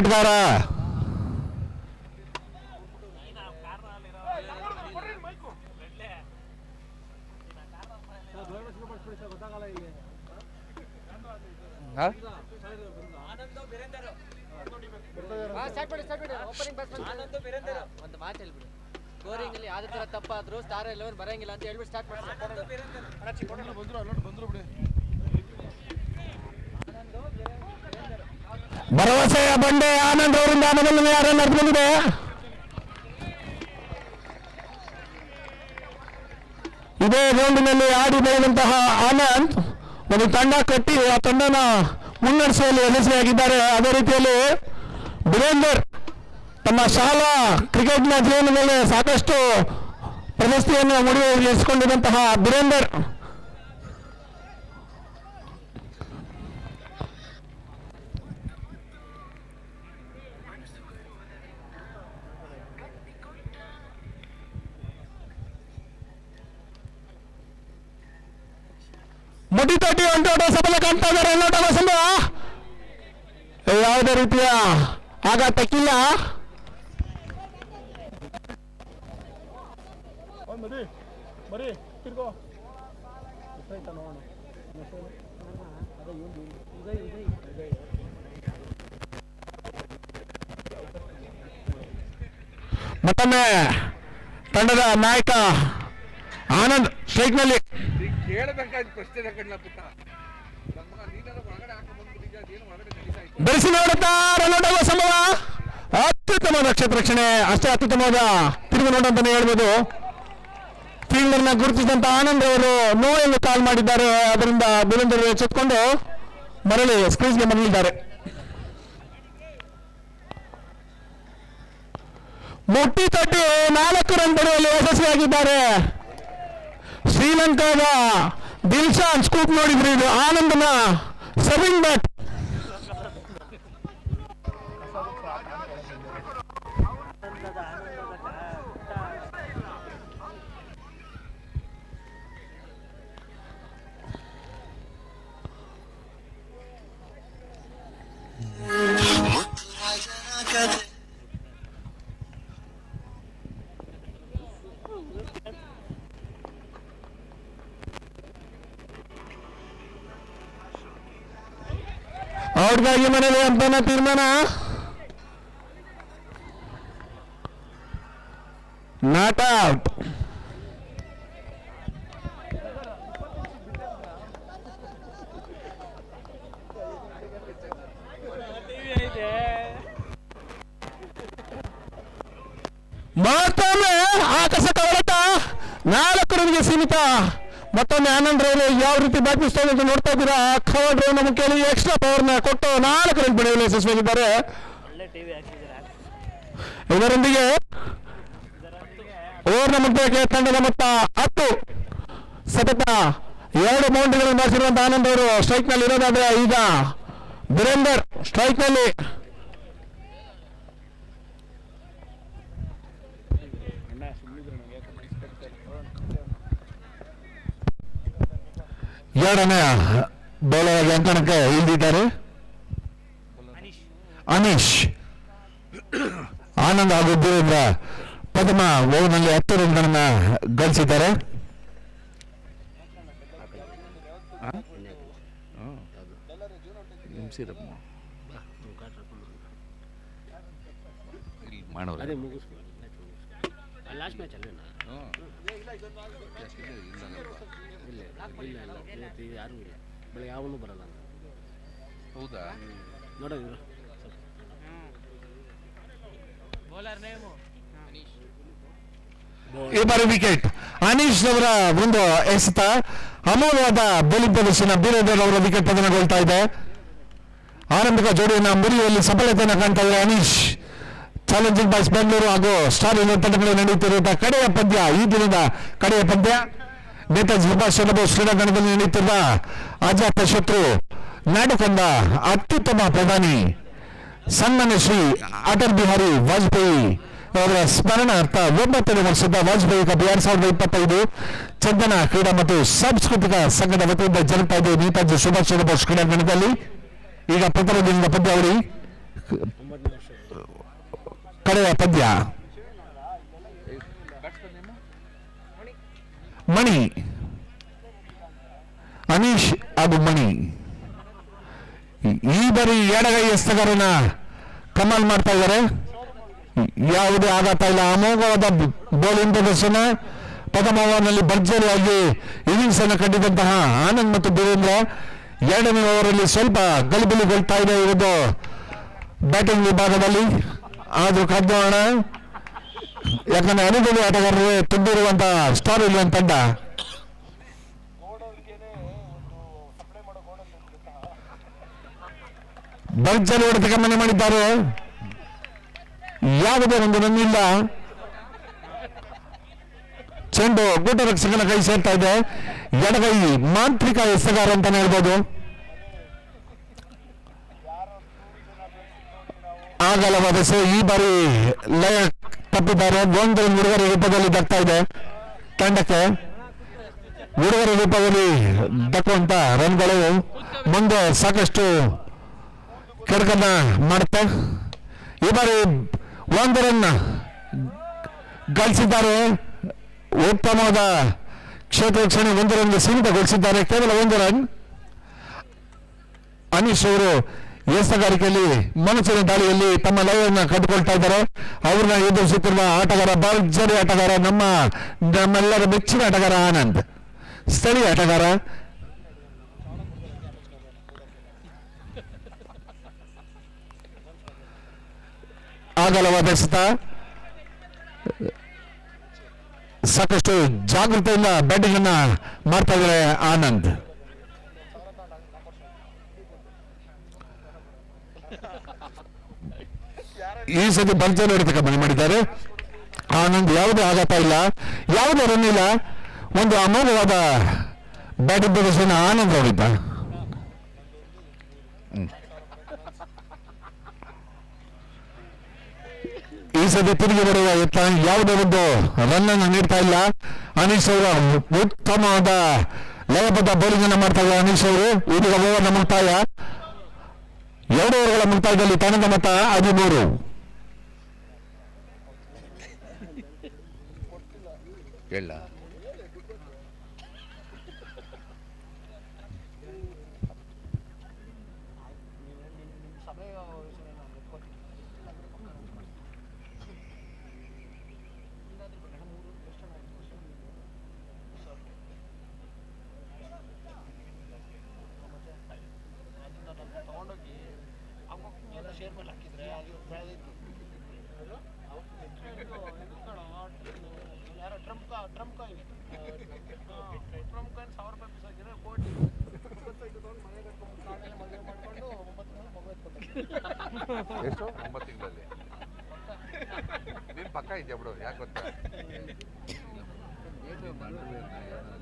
ಆಟಗಾರ. ಒಂದು ಮಾತು ಹೇಳ್ಬಿಡು, ಸ್ಕೋರಿಂಗ್ ಅಲ್ಲಿ ಯಾವ್ದು ತರ ತಪ್ಪಾದ್ರು ಸ್ಟಾರ್ 11 ಬರಂಗಿಲ್ಲ ಅಂತ ಹೇಳ್ಬಿಟ್ಟು ಸ್ಟಾರ್ಟ್ ಮಾಡಿ. ಭರವಸೆಯ ಬಂಡೆ ಆನಂದ್ ಅವರಿಂದ ಮೊದಲನೇ ರನ್ ಬಂದಿದೆ. ಇದೇ ರೌಂಡಿನಲ್ಲಿ ಆಡಿ ಬೆಳೆದಂತಹ ಆನಂದ್ ಒಂದು ತಂಡ ಕಟ್ಟಿ ಆ ತಂಡನ ಮುನ್ನಡೆಸುವಲ್ಲಿ ಯಶಸ್ವಿಯಾಗಿದ್ದಾರೆ. ಅದೇ ರೀತಿಯಲ್ಲಿ ಬೀರೇಂದರ್ ತಮ್ಮ ಶಾಲಾ ಕ್ರಿಕೆಟ್ನ ಜೀವನದಲ್ಲಿ ಸಾಕಷ್ಟು ಪ್ರಶಸ್ತಿಯನ್ನು ಮುಡಿಸಿಕೊಂಡಿರುವಂತಹ ಬೀರೇಂದರ್ ಮುಡಿ ತಟ್ಟಿ ಒಂಟೋಟ ಸಫಲ ಕಾಣ್ತಾ ಇದ್ದಾರೆ. ಎಲ್ಲೋಟದ ಸಂಭವ ಯಾವುದೇ ರೀತಿಯ ಆಘಾತಕ್ಕಿಲ್ಲ. ಮತ್ತೊಮ್ಮೆ ತಂಡದ ನಾಯಕ ಆನಂದ್ ಸ್ಟ್ರೈಕ್ನಲ್ಲಿ ಬೆರೆಸಿ ನೋಡುತ್ತಾ ರನ್ನೌಟ್ ಸಂಭವ. ಅತ್ಯುತ್ತಮ ನಕ್ಷತ್ರ ರಕ್ಷಣೆ, ಅಷ್ಟೇ ಅತ್ಯುತ್ತಮವಾದ ತಿರುಗು ನೋಡು ಅಂತಾನೆ ಹೇಳ್ಬೋದು. ಫೀಲ್ಡರ್ನ ಗುರುತಿಸಿದಂತ ಆನಂದ್ ಅವರು ನೋ ಎಂದು ಕಾಲ್ ಮಾಡಿದ್ದಾರೆ. ಅದರಿಂದ ಬೀರೇಂದರ್ ಎಚ್ಚೆತ್ತುಕೊಂಡು ಮರಳಿ ಸ್ಕ್ರೀನ್ಗೆ ಮರಳಿದ್ದಾರೆ. ಮುಟ್ಟಿ ತಟ್ಟಿ 4 ರನ್ ಪಡೆಯಲು ಯಶಸ್ವಿಯಾಗಿದ್ದಾರೆ. ಶ್ರೀಲಂಕಾದ ದಿಲ್ಶಾನ್ ಸ್ಕೂಪ್ ನೋಡಿದ್ರಿ, ಇದು ಆನಂದನ ಸರ್ವಿಂಗ್ ಬ್ಯಾಟ್. ಔಟ್ಗಾಗಿ ಮನೇಲಿ ಅಂತಾನ ತೀರ್ಮಾನ. Not out. ಮತ್ತೊಮ್ಮೆ ಆಕರ್ಷಕ ಹೊಡೆತ, 4 ರನ್ಗೆ ಸೀಮಿತ. ಮತ್ತೊಮ್ಮೆ ಆನಂದ್ ರವರು ಯಾವ ರೀತಿ ಬ್ಯಾಟಿಂಗ್ ಅಂತ ನೋಡ್ತಾ ಇದ್ದೀರಾ. ಖವರ್ ಡ್ರೈವ್ ನಮ್ಮ ಕೇಳಿ ಎಕ್ಸ್ಟ್ರಾ ಪವರ್ನ ಕೊಟ್ಟು 4 ರನ್ ಪಡೆಯಲು ಯಶಸ್ವಿಯಾಗಿದ್ದಾರೆ. ಇದರೊಂದಿಗೆ ಓವರ್ನ ಮುದ್ದಕ್ಕೆ ತಂಡದ ಮೊತ್ತ 10. ಸತತ 2 ಬೌಂಡ್ರಿಗಳನ್ನು ಬಾರಿಸಿರುವಂತಹ ಆನಂದ್ ಅವರು ಸ್ಟ್ರೈಕ್ ನಲ್ಲಿ ಇರೋದಾದ್ರೆ ಈಗ ಬೀರೇಂದರ್ ಸ್ಟ್ರೈಕ್ ನಲ್ಲಿ. ಎರಡನೇ ಬೌಲರ್ ಅಂಕಣಕ್ಕೆ ಇಳಿದಿದ್ದಾರೆ ಅನೀಶ್. ಆನಂದ್ ಹಾಗೂ ಬೀರೇಂದ್ರ ಪ್ರಥಮ ಓವರ್ನಲ್ಲಿ 10 ರನ್ಗಳನ್ನು ಗಳಿಸಿದ್ದಾರೆ. ಯಾರು ಇಲ್ಲ, ಬೆಳಗ್ಗೆ ಯಾವನು ಬರಲ್ಲ. ಹೌದಾ? ನೋಡ ಈ ಬಾರಿ ವಿಕೆಟ್ ಅನೀಶ್ ಅವರ ಒಂದು ಎಸೆತ, ಅಮೋಘವಾದ ಬೌಲಿಂಗ್ ಪ್ರದರ್ಶನ ಬೀರೇಂದರ್ ಅವರ ವಿಕೆಟ್ ಪತನಗೊಳ್ತಾ ಇದೆ. ಆರಂಭಿಕ ಜೋಡಿಯನ್ನು ಮುರಿಯುವಲ್ಲಿ ಸಫಲತೆಯನ್ನು ಕಾಣ್ತಾ ಇದ್ದಾರೆ ಅನೀಶ್. ಚಾಲೆಂಜಿಂಗ್ ಬಾಯ್ಸ್ ಬೆಂಗಳೂರು ಹಾಗೂ ಸ್ಟಾರ್ ತಂಡಗಳು ನಡೆಯುತ್ತಿರುವಂತಹ ಕಡೆಯ ಪಂದ್ಯ, ಈ ದಿನದ ಕಡೆಯ ಪಂದ್ಯ ನೇತಾಜಿ ಸುಭಾಷ್ ಚಂದ್ರ ಬೋಸ್ ಕ್ರೀಡಾಂಗಣದಲ್ಲಿ ನಡೆಯುತ್ತಿರುವ ಅಜಾತ ಶತ್ರು ನಾಡುಕೊಂಡ ಅತ್ಯುತ್ತಮ ಪ್ರಧಾನಿ ಸನ್ಮಾನ್ಯ ಶ್ರೀ ಅಟಲ್ ಬಿಹಾರಿ ವಾಜಪೇಯಿ ಅವರ ಸ್ಮರಣಾರ್ಥ 9ನೇ ವರ್ಷದ ವಾಜಪೇಯಿ ಕಪ್ 2025 ಚಂದನ ಕ್ರೀಡಾ ಮತ್ತು ಸಾಂಸ್ಕೃತಿಕ ಸಂಘದ ವತಿಯಿಂದ ಜರುಗ್ತಾ ಇದೆ ನೇತಾಜಿ ಸುಭಾಷ್ ಚಂದ್ರ ಬೋಸ್ ಕ್ರೀಡಾಂಗಣದಲ್ಲಿ. ಈಗ ಪ್ರಥಮ ದಿನದ ಪಂದ್ಯಾವಳಿ ಕಡೆಯ ಪದ್ಯ ಮಣಿ, ಅನೀಶ್ ಹಾಗೂ ಮಣಿ. ಈ ಬಾರಿ ಎಡಗೈ ಎಸ್ತಗಾರನ ಕಮಾಲ್ ಮಾಡ್ತಾ ಇದ್ದಾರೆ. ಯಾವುದೇ ಆಘಾತ ಇಲ್ಲ. ಅಮೋಘವಾದ ಬೌಲಿಂಗ್ ಪ್ರದರ್ಶನ. ಪ್ರಥಮ ಓವರ್ನಲ್ಲಿ ಭರ್ಜರಿಯಾಗಿ ಇನ್ನಿಂಗ್ಸ್ ಅನ್ನು ಕಂಡಿದ್ದಂತಹ ಆನಂದ್ ಮತ್ತು ಬೀರೇಂದ್ರ ಎರಡನೇ ಓವರಲ್ಲಿ ಸ್ವಲ್ಪ ಗಲಿಬಿಲಿಗೊಳ್ತಾ ಇದೆ ಇರುವುದು ಬ್ಯಾಟಿಂಗ್ ವಿಭಾಗದಲ್ಲಿ. ಆದ್ರೂ ಕಾದ್ನೋಣ, ಯಾಕಂದ್ರೆ ಅನುಭವಿ ಆಟಗಾರರು ತುಂಬಿರುವಂತಹ ಸ್ಟಾರ್ ಇಲ್ಲ ತಂಡ. ಭರ್ಜರಿ ಹೊಡೆತ ಗಮನ ಮಾಡಿದ್ದಾರೆ. ಯಾವುದೇ ಒಂದು ರನ್ನಿಲ್ಲ. ಚೆಂಡು ಗೂಟ ರಕ್ಷಕನ ಕೈ ಸೇರ್ತಾ ಇದೆ. ಎಡಗೈ ಮಾಂತ್ರಿಕ ಎಸೆಗಾರ ಅಂತಾನೆ ಹೇಳ್ಬೋದು. ಆಗಲವಾದ ಈ ಬಾರಿ ಲಯ ತಪ್ಪಿದ್ದಾರೆ. ಒಂದು ಹುಡುಗರ ರೂಪದಲ್ಲಿ ದಕ್ತಾ ಇದೆ ತಂಡಕ್ಕೆ. ಹುಡುಗರ ರೂಪದಲ್ಲಿ ದಕ್ಕುವಂತ ರನ್ಗಳು ಮುಂದೆ ಸಾಕಷ್ಟು ಕೆಡಕನ್ನ ಮಾಡುತ್ತೆ. ಈ ಬಾರಿ ಒಂದು ರನ್ ಗಳಿಸಿದ್ದಾರೆ. ಉತ್ತಮವಾದ ಕ್ಷೇತ್ರ ರಕ್ಷಣೆ ಒಂದು ರನ್ಗೆ ಸೀಮಿತಗೊಳಿಸಿದ್ದಾರೆ. ಕೇವಲ ಒಂದು ರನ್. ಅನೀಶ್ ಅವರು ಎಸೆಗಾರಿಕೆಯಲ್ಲಿ ಮನಸ್ಸಿನ ದಾಳಿಯಲ್ಲಿ ತಮ್ಮ ಲಯವನ್ನು ಕಟ್ಟಿಕೊಳ್ತಾ ಇದ್ದಾರೆ. ಅವ್ರನ್ನ ಎದುರಿಸುತ್ತಿರುವ ಆಟಗಾರ, ಭರ್ಜರಿ ಆಟಗಾರ, ನಮ್ಮೆಲ್ಲರ ಮೆಚ್ಚಿನ ಆಟಗಾರ ಆನಂದ್, ಸ್ಥಳೀಯ ಆಟಗಾರ. ಆಗಲವಾದ ಎಸೆತ. ಸಾಕಷ್ಟು ಜಾಗೃತೆಯಿಂದ ಬ್ಯಾಟಿಂಗ್ ಅನ್ನ ಮಾಡ್ತಾ ಇದ್ದಾರೆ ಆನಂದ್. ಈ ಸತಿ ಭರ್ಜರಿ ಹೊಡೆತ ಗಮನ ಮಾಡಿದ್ದಾರೆ ಆನಂದ್. ಯಾವುದೇ ಆಘಾತ ಇಲ್ಲ, ಯಾವುದೇ ರನ್ ಇಲ್ಲ. ಒಂದು ಅಮೋಘವಾದ ಬ್ಯಾಟಿಂಗ್ ಪ್ರದರ್ಶನ ಆನಂದ್ ಅವರಿದ್ದ. ಈ ಸತಿ ತಿರುಗಿ ಬರುವ ಎತ್ತ ಯಾವುದೇ ಒಂದು ರನ್ ಅನ್ನು ನೀಡ್ತಾ ಇಲ್ಲ. ಅನೀಶ್ ಅವರು ಉತ್ತಮವಾದ ಲಯಬದ್ಧ ಬೌಲಿಂಗ್ ಅನ್ನು ಮಾಡ್ತಾ ಇದ್ದಾರೆ. ಅನೀಶ್ ಅವರು ಇದೀಗ ಓವರ್ನ ಮುಕ್ತಾಯ. 2 ಓವರ್ಗಳ ಮುಕ್ತಾಯದಲ್ಲಿ ತಂಡದ ಮೊತ್ತ 13. ಎಷ್ಟು 9 ತಿಂಗಳಲ್ಲಿ ನೀನು ಪಕ್ಕ ಇದೆಯಾ ಬಿಡು. ಯಾಕೆ ಗೊತ್ತಾ,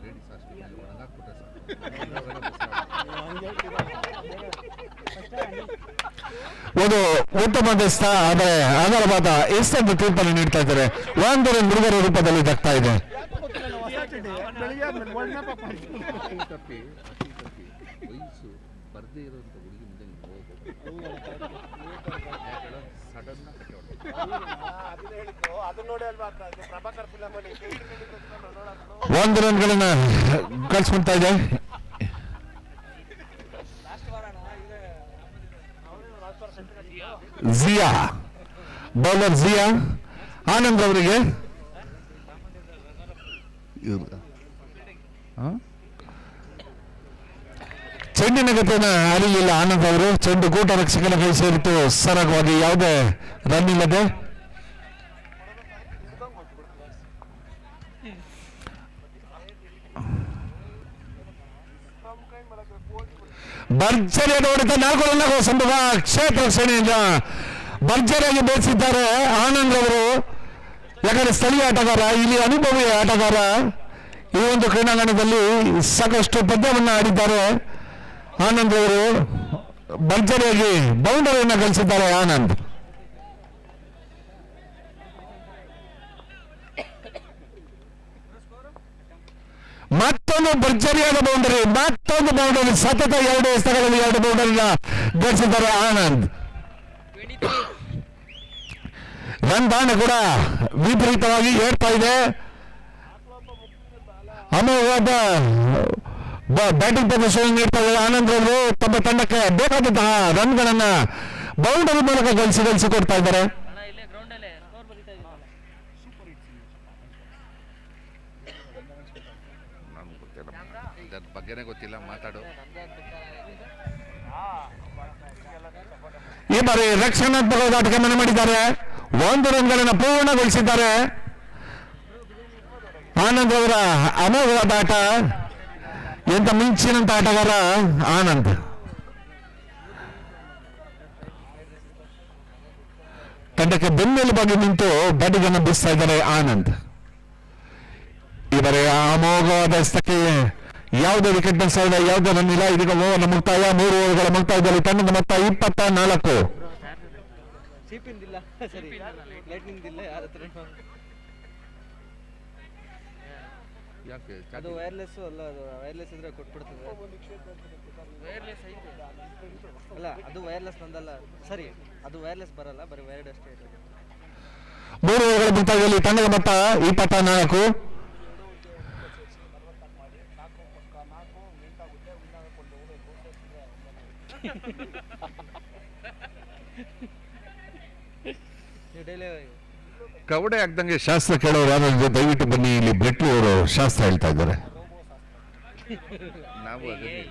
ಲೇಡೀಸ್ ಹಾಸ್ಟೆಲ್ ಒಣಗಾಕ್ಬಿಟ್ರೆ ಒಂದು ಉತ್ತಮ ದಸ್ತ, ಆದರೆ ಅಗಲವಾದ ಎಷ್ಟೊಂದು ತೀರ್ಪನ್ನು ನೀಡ್ತಾ ಇದ್ದಾರೆ. ಒಂದು ರನ್ ಹುಡುಗರ ರೂಪದಲ್ಲಿ ದಕ್ತಾ ಇದೆ. ವಯಸ್ಸು ಬರ್ದೇ ಇರೋಂಥ ಹುಡುಗಿ ಮುಂದೆ ನೀವು ಸಡನ್ ಒಂದು ರನ್ಗಳನ್ನ ಗಳಿಸ್ಕೊಳ್ತಾ ಇದೆ. ಜಿಯಾ, ಬೌಲರ್ ಜಿಯಾ ಆನಂದ್ ಅವರಿಗೆ ಚೆಂಡಿನ ಗತಿಯನ್ನು ಅರಿಲಿಲ್ಲ ಆನಂದ್ ಅವರು. ಚೆಂಡು ಗೂಟ ರಕ್ಷಕನ ಕೈ ಸೇರಿತು ಸರಾಗವಾಗಿ, ಯಾವುದೇ ರನ್ ಇಲ್ಲದೆ. ಭರ್ಜರಿಯಾದ ಹೊಡೆತ 4 ರನ್ ಸಂಭವ. ಕ್ಷೇತ್ರ ರಕ್ಷಣೆಯಿಂದ ಭರ್ಜರಿಯಾಗಿ ಬೇಯಿಸಿದ್ದಾರೆ ಆನಂದ್ ಅವರು. ಯಾಕಂದ್ರೆ ಸ್ಥಳೀಯ ಆಟಗಾರ, ಇಲ್ಲಿ ಅನುಭವಿ ಆಟಗಾರ. ಈ ಒಂದು ಕ್ರೀಡಾಂಗಣದಲ್ಲಿ ಸಾಕಷ್ಟು ಪದ್ಯವನ್ನು ಆಡಿದ್ದಾರೆ ಆನಂದ್ ಅವರು. ಭರ್ಜರಿಯಾಗಿ ಬೌಂಡರಿಯನ್ನು ಗಳಿಸಿದ್ದಾರೆ ಆನಂದ್. ಮತ್ತೊಂದು ಭರ್ಜರಿಯಾದ ಬೌಂಡರಿ, ಮತ್ತೊಂದು ಬೌಂಡರಿ. ಸತತ 2 ಎಸೆತಗಳಲ್ಲಿ 2 ಬೌಂಡರಿನ ಗಳಿಸಿದ್ದಾರೆ ಆನಂದ್. ರನ್ ದಾಣೆ ಕೂಡ ವಿಪರೀತವಾಗಿ ಏರ್ತಾ ಇದೆ. ಅಮೋಘವಾದ ಬ್ಯಾಟಿಂಗ್ ಪ್ರದರ್ಶನ ನೀಡ್ತಾ ಇದ್ದಾರೆ ಆನಂದ್ ಅವರು. ತಮ್ಮ ತಂಡಕ್ಕೆ ಬೇಕಾದಂತಹ ರನ್ಗಳನ್ನ ಬೌಂಡರಿ ಮೂಲಕ ಗಳಿಸಿಕೊಡ್ತಾ ಇದ್ದಾರೆ. ನನ್ಗೆ ಗೊತ್ತಿಲ್ಲ, ಇದ್ರ ಬಗ್ಗೆನೇ ಗೊತ್ತಿಲ್ಲ, ಮಾತಾಡು. ಈ ಬಾರಿ ರಕ್ಷಣಾತ್ಮಕ ಹೋರಾಟಕ್ಕೆ ಮನೆ ಮಾಡಿದ್ದಾರೆ. 1 ರನ್ಗಳನ್ನು ಪೂರ್ಣಗೊಳಿಸಿದ್ದಾರೆ. ಆನಂದ್ ಅವರ ಅಮೋಘವಾದ ಆಟ, ಎಂತ ಮಿಂಚಿನಂತ ಆಟಗಾರ ಆನಂದ್. ತಂಡಕ್ಕೆ ಬೆನ್ನೆಲುಬಾಗಿ ನಿಂತು ಬ್ಯಾಟಿಂಗ್ ಅನ್ನು ಬೀಸ್ತಾ ಇದ್ದಾರೆ ಆನಂದ್. ಇವರೇ ಅಮೋಘವಾದ ಎಸ್ತಕ್ಕೆ ಯಾವುದೇ ವಿಕೆಟ್ ಬಲ್ಸಾಗಿದೆ, ಯಾವುದೇ ರನ್ ಇಲ್ಲ. ಇದೀಗ ಓವರ್ನ ಮುಕ್ತಾಯ, 3 ಓವರ್ಗಳ ಮುಕ್ತಾಯದಲ್ಲಿ ತಂಡದ ಮೊತ್ತ 24. ಸಿಪಿಂದಿಲ್ಲ, ಸರಿ ಲೈಟ್ನಿಂಗ್ ಇಲ್ಲ ಯಾರ ಹತ್ರ. ಯಾಕೆ ಅದು ವೈರ್ಲೆಸ್ ಅಲ್ಲ, ಅದು ವೈರ್ಲೆಸ್ ಇದ್ರೆ ಕೊಟ್ಬಿಡ್ತದೆ. ಅಲ್ಲ ಅದು ವೈರ್ಲೆಸ್ ನಂದಲ್ಲ, ಸರಿ ಅದು ವೈರ್ಲೆಸ್ ಬರಲ್ಲ, ಬರೀ ವೈರ್ಡ್ ಅಷ್ಟೇ ಇರೋದು. 3 ಓವರ್ಗಳ ಮುಕ್ತಾಯದಲ್ಲಿ ತಂಡದ ಮೊತ್ತ 24. ನೀವು ಡೈಲಿ ಕವಡೆ ಆಗ್ದಂಗೆ ಶಾಸ್ತ್ರ ಕೇಳೋರು ಯಾರಾದ್ರೂ ದಯವಿಟ್ಟು ಬನ್ನಿ, ಇಲ್ಲಿ ಬ್ರೆಟ್ಲಿ ಅವರು ಶಾಸ್ತ್ರ ಹೇಳ್ತಾ ಇದ್ದಾರೆ. ನಾವು ಅದನ್ನೇ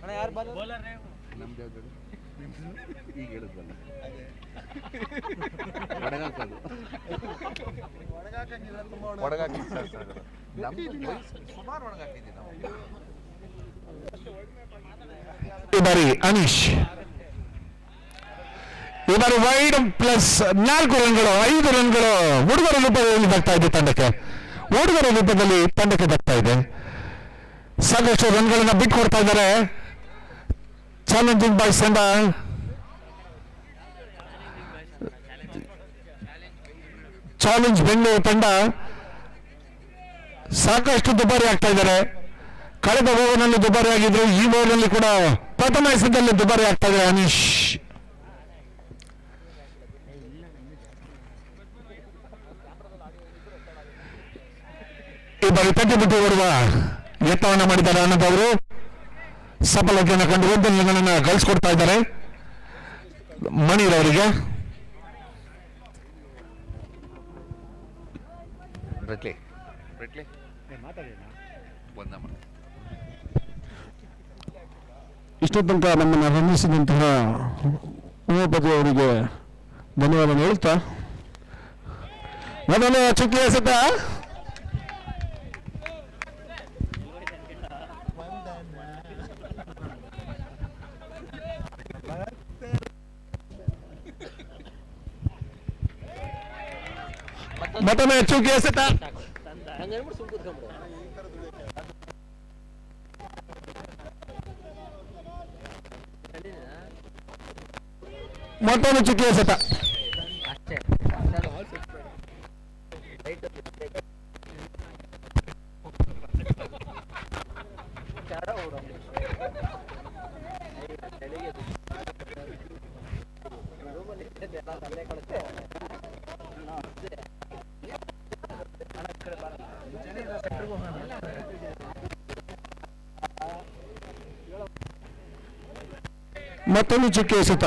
ಅಣ್ಣ ಯಾರು ಬಾಲ್ ನಮ್ದು ಯಾವ್ದು ಈಗ ಹೇಳಿದ್ವಲ್ಲ, ಒಣಗಾಕೋದು. ಒಣಗಾಕಿ ನಮ್ದು ಸುಮಾರು ಒಣಗಾಕಿದ್ದೀವಿ ನಾವು. ಈ ಬಾರಿ ಅನೀಶ್, ಈ ಬಾರಿ ವೈಡ್ ಪ್ಲಸ್ 4 ರನ್ಗಳು, 5 ರನ್ಗಳು ಹುಡುಗರ ರೂಪದಲ್ಲಿ ಬರ್ತಾ ಇದೆ ತಂಡಕ್ಕೆ. ಹುಡುಗರ ರೂಪದಲ್ಲಿ ತಂಡಕ್ಕೆ ಬರ್ತಾ ಇದೆ. ಸಾಕಷ್ಟು ರನ್ಗಳನ್ನ ಬಿಟ್ಕೊಡ್ತಾ ಇದ್ದಾರೆ. ಚಾಲೆಂಜಿಂಗ್ ಬಾಯ್ಸ್ ತಂಡ ಚಾಲೆಂಜ್ ಬೆಂಗಳೂರು ತಂಡ ಸಾಕಷ್ಟು ದುಬಾರಿ ಆಗ್ತಾ ಇದ್ದಾರೆ. ಕಳೆದ ಓವರ್ನಲ್ಲಿ ದುಬಾರಿ ಆಗಿದ್ರು, ಈ ಓವರ್ನಲ್ಲಿ ಕೂಡ ಪ್ರಥಮ ಎಸೆತದಲ್ಲಿ ದುಬಾರಿ ಆಗ್ತಾ ಇದೆ ಅನೀಶ್. ಈ ಬಾರಿ ತಟ್ಟಿ ಬಿಟ್ಟು ಓಡುವ ಯತ್ನವನ್ನು ಮಾಡಿದ್ದಾರೆ ಆನಂದ್ ಅವರು. ಸಫಲತೆಯನ್ನು ಕಂಡು 1 ರನ್ಗಳನ್ನು ಗಳಿಸ್ಕೊಡ್ತಾ ಇದ್ದಾರೆ ಮಣೀರ್ ಅವರಿಗೆ. ಬ್ರೆಟ್ಲಿ ಒಂದಮ್ಮ ಇಷ್ಟೋ ತನಕ ನಮ್ಮನ್ನು ರಮಿಸಿದಂತಹ ಉಮಾಪತಿ ಅವರಿಗೆ ಧನ್ಯವಾದ ಹೇಳ್ತಾ, ಮೊದಲು ಚುಕ್ಕಿ ಎಸೆತ ಮತ್ತೊಮ್ಮೆ ಚುಕ್ಕಿ ಎಸೆತ ಮತ್ತೊಂದು ಚುಕ್ಕಿ ಎಸೆತ. ಮತ್ತೊಂದು ಚುಕ್ಕಿ ಎಸೆತ.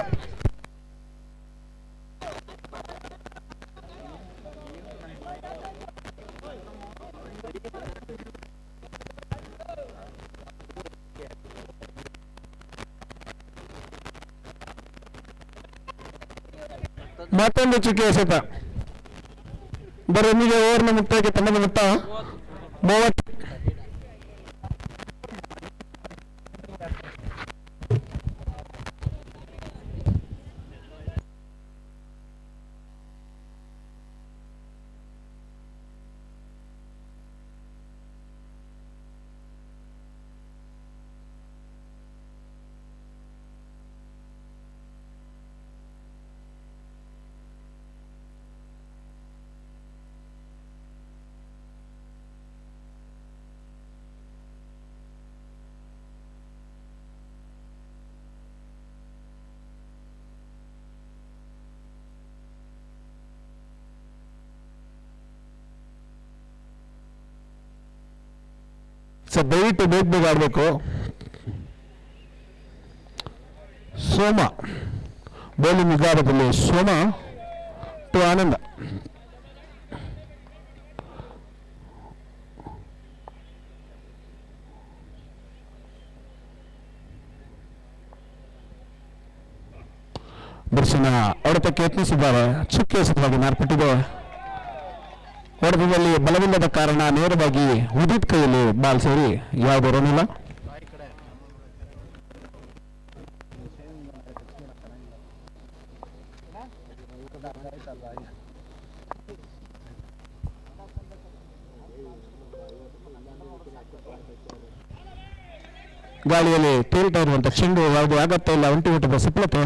ಮತ್ತೊಂದು ಚುಕ್ಕಿ ಎಸೆತ. ಬರೊಂದಿಗೆ ಓವರ್ನ ಮುಕ್ತಾಯಕ್ಕೆ ತಂಡದ ಮೊತ್ತ 30. ಸರ್ ದಯವಿಟ್ಟು ಬೇಗ ಬೇಗ ಆಡಬೇಕು. ಸೋಮ ಬೌಲಿಂಗ್ ವಿಭಾಗದಲ್ಲಿ ಸೋಮ ಟು ಆನಂದ. ದರ್ಶನ ಹೊಡೆತಕ್ಕೆ ಯತ್ನಿಸಿದ್ದಾರೆ. ಚುಕ್ಕೆ ಎಸೆತವಾಗಿ ಮಾರ್ಪಟ್ಟಿದೆ. ಹೊಡೆತದಲ್ಲಿ ಬಲವಿಲ್ಲದ ಕಾರಣ ನೇರವಾಗಿ ಉದಿತ್ ಕೈಯಲ್ಲಿ ಬಾಲ್ ಸೇರಿ ಯಾವುದೇ ರನ್ ಇಲ್ಲ. ಗಾಳಿಯಲ್ಲಿ ತೇಲ್ತಾ ಇರುವಂತಹ ಚೆಂಡು ಯಾವುದೇ ಅಗತ್ಯ ಇಲ್ಲ. ಒಂಟಿ ಊಟದ ಸಫಲತೆ.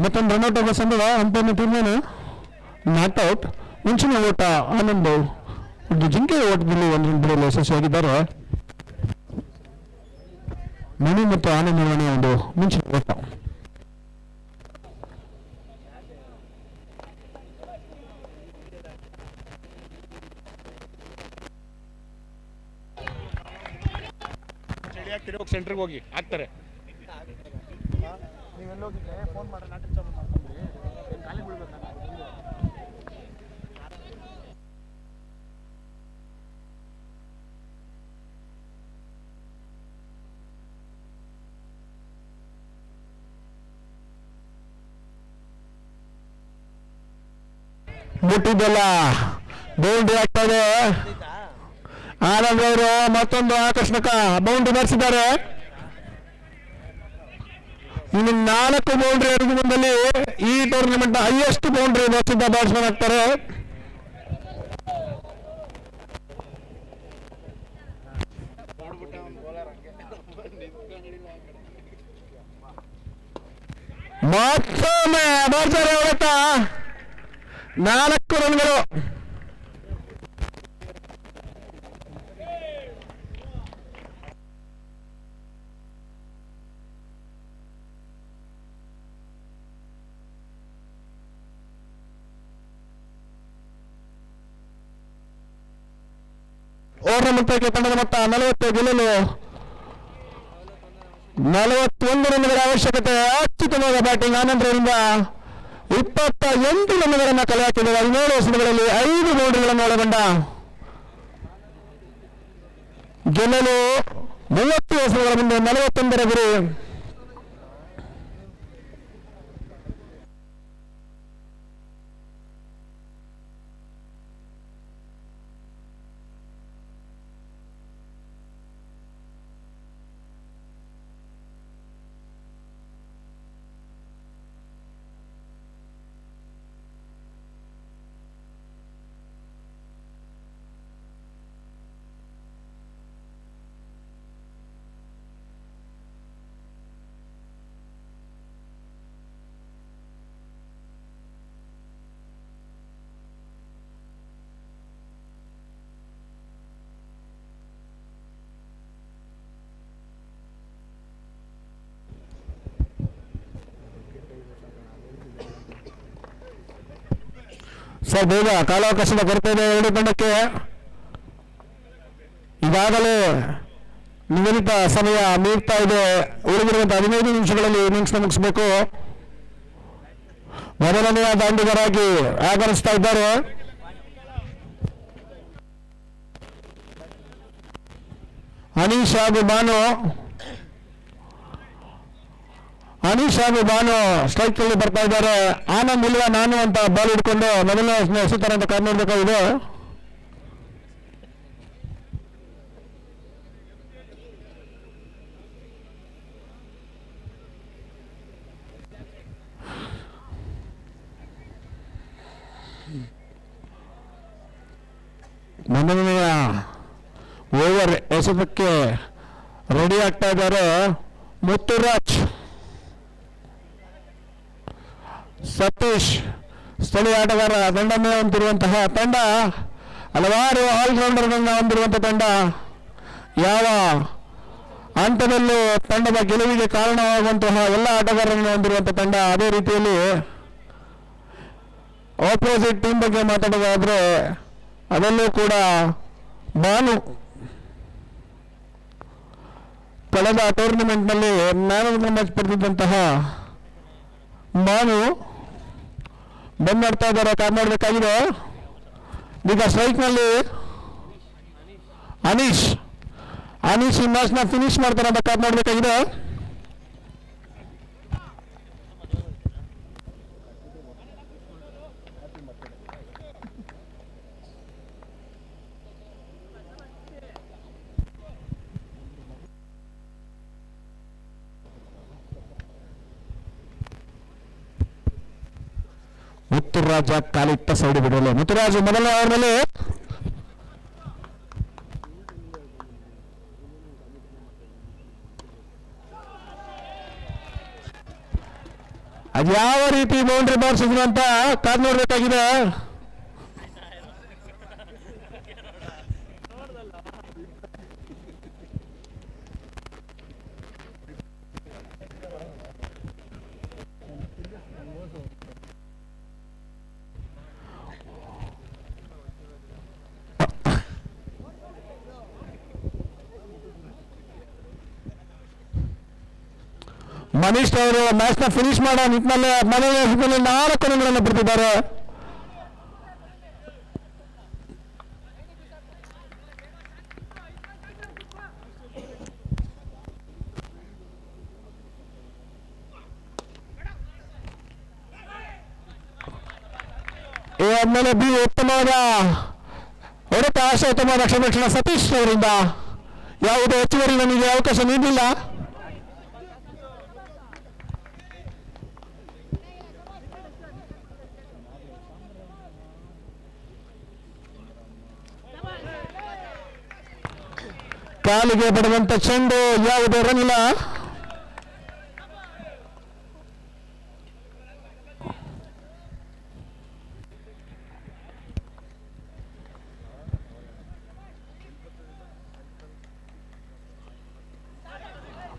ಮತ್ತೊಂದು ರನ್ಔಟ್ ಆಗೋ ಸಂದರ್ಭ ಅಂಪೈರ್ನ ತೀರ್ಮಾನ ನಾಟ್ಔಟ್. ಮುಂಚಿನ ಓಟ ಆನಂದ್ ಒಂದು ಜಿಂಕೆ ಓಟದಲ್ಲಿ ಒಂದು ರನ್ ಬಿಡಲು ಯಶಸ್ವಿಯಾಗಿದ್ದಾರೆ. ಮಣಿ ಮತ್ತು ಆನಂದ್ ನಡುವಣ ಒಂದು ಮುಂಚಿನ ಓಟ. ಸೆಂಟ್ರಿಗೆ ಹೋಗಿ ಹಾಕ್ತಾರೆ. ಫೋನ್ ಮಾಡಿ ನಾಟಕ ಚಾಲು ಮಾಡ್ಕೊಂಡ್ರಿ ಕಾಲಿಗೆ ಬೀಳ್ಬೇಕು. ಮುಟ್ಟಿದ್ದೆಲ್ಲ ಬೌಂಡ್ರಿ ಆಗ್ತಾ ಇದೆ. ಆನಂದ್ ಅವರು ಮತ್ತೊಂದು ಆಕರ್ಷಕ ಬೌಂಡ್ರಿ ಬಾರಿಸಿದ್ದಾರೆ. ಇನ್ನು 4 ಬೌಂಡ್ರಿ ಅನುಗುಣದಲ್ಲಿ ಈ ಟೂರ್ನಮೆಂಟ್ ಹೈಯೆಸ್ಟ್ ಬೌಂಡ್ರಿ ಬಾರಿಸಿದ್ದ ಬ್ಯಾಟ್ಸ್ಮನ್ ಆಗ್ತಾರೆ. ಮತ್ತೊಮ್ಮೆ ಬಾರ್ತಾರೆ ಹೊಡೆತ 4 ರನ್ಗಳು. ಓವರ್ ಮೊತ್ತಕ್ಕೆ ತಂಡದ ಮೊತ್ತ 40 ಗೆಲ್ಲಲು 41 ರನ್ಗಳ ಅವಶ್ಯಕತೆ. ಅತ್ಯುತ್ತಮವಾದ ಬ್ಯಾಟಿಂಗ್ ಆನಂದರಿಂದ 28 ರನ್ಗಳನ್ನು ಕಲೆ ಹಾಕಿದ್ದಾರೆ. 17 ಎಸೆತಗಳಲ್ಲಿ 5 ಬೌಂಡ್ರಿಗಳನ್ನು ಒಳಗೊಂಡ ಗೆಲ್ಲಲು 30 ಎಸೆತಗಳ ಮುಂದೆ 41ರ ಗುರಿ. ಸರ್ ಬೇಗ ಕಾಲಾವಕಾಶದ ಕೊರತೆ ಇದೆ ಎರಡು ತಂಡಕ್ಕೆ. ಈಗಾಗಲೇ ನಿಗದಿತ ಸಮಯ ಮೀರ್ತಾ ಇದೆ. ಉಳಿದಿರುವಂತಹ 15 ನಿಮಿಷಗಳಲ್ಲಿ ಇನ್ನಿಂಗ್ಸ್ ಮುಗಿಸಬೇಕು. ಮೊದಲನೆಯ ದಾಂಡಿಗರಾಗಿ ಆಗಮಿಸ್ತಾ ಇದ್ದಾರೆ. ಅನೀಶ್ ಹಾಗೂ ಭಾನು ಸ್ಟ್ರೈಕ್ ಅಲ್ಲಿ ಬರ್ತಾ ಇದ್ದಾರೆ. ಆನಂದ್ ಇಲ್ಲ ನಾನು ಅಂತ ಬಾಲ್ ಹಿಡ್ಕೊಂಡು ಮೊದಲನೇ ಎಸೆತಾರೆ ಅಂತ ಕಾರ್ ನೋಡ್ಬೇಕಾಗಿದೆ. ಮೊದಲನೆಯ ಓವರ್ ಎಸೆತಕ್ಕೆ ರೆಡಿ ಆಗ್ತಾ ಇದ್ದಾರೆ ಮುತ್ತುರಾಜ್, ಸತೀಶ್ ಸ್ಥಳೀಯ ಆಟಗಾರ ತಂಡನೇ ಹೊಂದಿರುವಂತಹ ತಂಡ, ಹಲವಾರು ಆಲ್ರೌಂಡರ್ಗಳನ್ನ ಹೊಂದಿರುವಂತಹ ತಂಡ, ಯಾವ ಹಂತದಲ್ಲೂ ತಂಡದ ಗೆಲುವಿಗೆ ಕಾರಣವಾಗುವಂತಹ ಎಲ್ಲ ಆಟಗಾರರನ್ನು ಹೊಂದಿರುವಂತಹ ತಂಡ. ಅದೇ ರೀತಿಯಲ್ಲಿ ಆಪೋಸಿಟ್ ಟೀಮ್ ಬಗ್ಗೆ ಮಾತಾಡೋದಾದ್ರೆ ಅದರಲ್ಲೂ ಕೂಡ ಬಾನು ಕಳೆದ ಟೂರ್ನಿಮೆಂಟ್ನಲ್ಲಿ ಮ್ಯಾನ್ ಆಫ್ ದ ಮ್ಯಾಚ್ ಪಡೆದಿದ್ದಂತಹ ಬಾನು ಬಂದಾಡ್ತಾ ಇದ್ದಾರೆ. ಕಾಪಾಡಬೇಕಾಗಿದೆ. ಈಗ ಸ್ಟ್ರೈಕ್ನಲ್ಲಿ ಅನೀಶ್ ಈ ಮ್ಯಾಚ್ನ ಫಿನಿಶ್ ಮಾಡ್ತಾರೆ ಅಂತ ಕಾಪಾಡಬೇಕಾಗಿದೆ. ಮುತ್ತುರಾಜ ಕಾಲಿಟ್ಟ ಸೈಡ್ ಬಿಡಲು ಮುತ್ತುರಾಜು ಮೊದಲನೇ ಓವರ್ನಲ್ಲಿ ಅದು ಯಾವ ರೀತಿ ಬೌಂಡ್ರಿ ಬಾರಿಸಿದ್ರು ಅಂತ ಕಾದ್ ನೋಡ್ಬೇಕಾಗಿದೆ. ಮನೀಶ್ ಅವರು ಮ್ಯಾಚ್ ನ ಫಿನಿಶ್ ಮಾಡೋ ನಿಟ್ಟಿನಲ್ಲಿ ಮೊದಲನೇ 4 ರನ್ಗಳನ್ನು ಪಡೆದಿದ್ದಾರೆ. ಆದ್ಮೇಲೆ ಬಿ ಉತ್ತಮವಾದ ಹೊಡೆತ, ಉತ್ತಮವಾದ ಕ್ಷಮರಕ್ಷಣ ಸತೀಶ್ ಅವರಿಂದ. ಯಾವುದೇ ಹೆಚ್ಚುವರಿ ನಮಗೆ ಅವಕಾಶ ನೀಡಲಿಲ್ಲ. ಕಾಲಿಗೆ ಬಡುವಂತ ಚೆಂಡು, ಯಾವುದೇ ರನ್ ಇಲ್ಲ.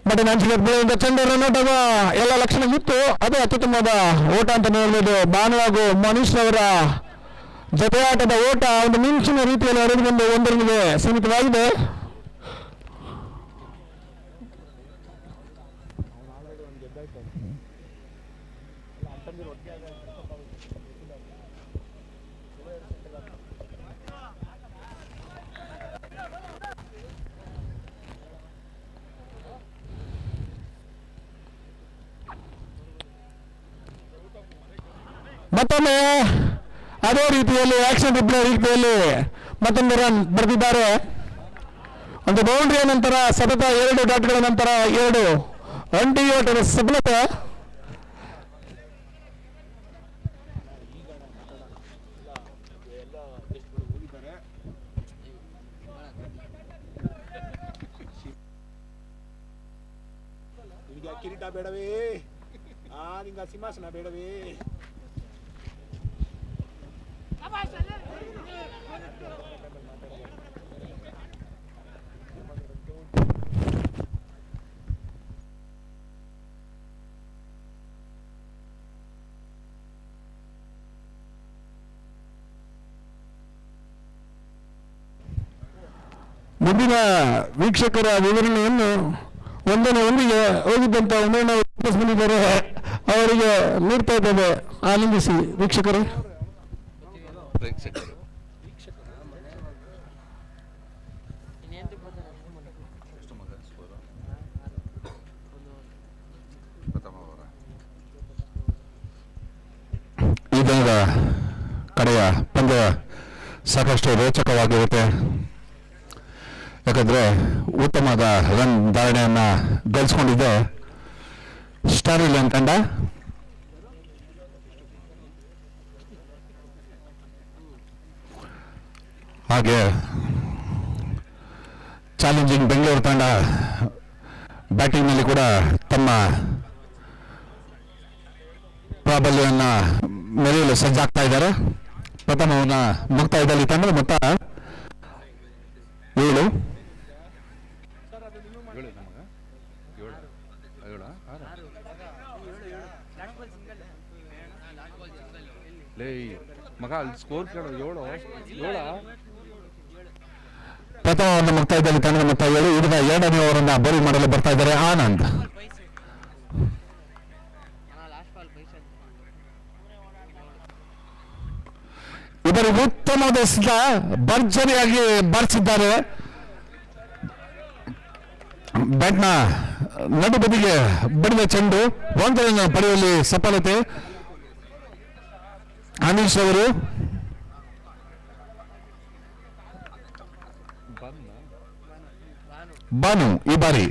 ಬಟ್ ನಂಚಿಗೆ ಬೀಳುವಂತ ಚೆಂಡು ರನ್ ಔಟ್ ಆಗುವ ಎಲ್ಲ ಲಕ್ಷಣ ಇತ್ತು. ಅದು ಅತ್ಯುತ್ತಮವಾದ ಓಟ ಅಂತ ಹೇಳ್ಬೋದು. ಭಾನು ಹಾಗೂ ಮನೀಶ್ ಅವರ ಜೊತೆ ಆಟದ ಓಟ ಒಂದು ಮಿಂಚಿನ ರೀತಿಯಲ್ಲಿ ಹರಿದುಕೊಂಡು 1 ರನ್ಗೆ ಸೀಮಿತವಾಗಿದೆ. ಮತ್ತೊಮ್ಮೆ ಅದೇ ರೀತಿಯಲ್ಲಿ ಆಕ್ಷನ್ ರಿಪ್ಲೈ ರೀತಿಯಲ್ಲಿ ಮತ್ತೊಂದು ರನ್ ಬರೆದಿದ್ದಾರೆ. ಒಂದು ಬೌಂಡ್ರಿಯ ನಂತರ ಸತತ 2 ಡಾಟ್ಗಳ ನಂತರ 2 ಅಂಟಿ ಓಟದ ಸಫಲತೆ. ಕಿರೀಟ ಬೇಡವೇ, ನಿಂಗ ಸಿಂಹಾಸನ ಬೇಡವೇ. ಮುಂದಿನ ವೀಕ್ಷಕರ ವಿವರಣೆಯನ್ನು ಒಂದಿಗೆ ಹೋಗಿದ್ದಂತ ಉಮೇಶ್ ವಾಪಸ್ ಬಂದಿದ್ದಾರೆ, ಅವರಿಗೆ ನೀಡ್ತಾ ಇದ್ದೇವೆ. ಆನಂದಿಸಿ ವೀಕ್ಷಕರೇ. ಇದೀಗ ಕಡೆಯ ಪಂದ್ಯ ಸಾಕಷ್ಟು ರೋಚಕವಾಗಿರುತ್ತೆ. ಯಾಕಂದ್ರೆ ಉತ್ತಮವಾದ ರನ್ ಧಾರಣೆಯನ್ನ ಗಳಿಸ್ಕೊಂಡಿದ್ದೆ ಸ್ಟಾರ್ ಇಲ್ಲಿಯನ್ ತಂಡ. ಹಾಗೆ ಚಾಲೆಂಜಿಂಗ್ ಬೆಂಗಳೂರು ತಂಡ ಬ್ಯಾಟಿಂಗ್ನಲ್ಲಿ ಕೂಡ ತಮ್ಮ ಪ್ರಾಬಲ್ಯವನ್ನು ಮೆರೆಯಲು ಸಜ್ಜಾಗ್ತಾ ಇದ್ದಾರೆ. ಪ್ರಥಮವನ್ನ ಮುಕ್ತಾಯದಲ್ಲಿ ತಂಡದ ಮೊತ್ತ 7. ಏಳು ನಮಗ ಏಳು ಏಳ ಲೇ ಮಗ ಅಲ್ಲಿ ಸ್ಕೋರ್ ಕೇಳು 7 ಪ್ರಥಮವನ್ನು ಮುಕ್ತಾಯದಲ್ಲಿ ತಂಡದ ಮೊತ್ತ 7. ಹಿಡಿದ 2ನೇ ಓವರನ್ನ ಬೌಲಿಂಗ್ ಮಾಡಲು ಬರ್ತಾ ಇದ್ದಾರೆ ಆನಂದ್. ಇವರು ಉತ್ತಮವಾದ ಭರ್ಜರಿಯಾಗಿ ಬಾರಿಸಿದ್ದಾರೆ. ಬ್ಯಾಟ್ನ ನಡು ಬದಿಗೆ ಬಡಿದ ಚೆಂಡು 1 ರನ್ ಪಡೆಯುವಲ್ಲಿ ಸಫಲತೆ. ಅನೀಶ್ ಅವರು ಬಾನು ಈ ಬಾರಿ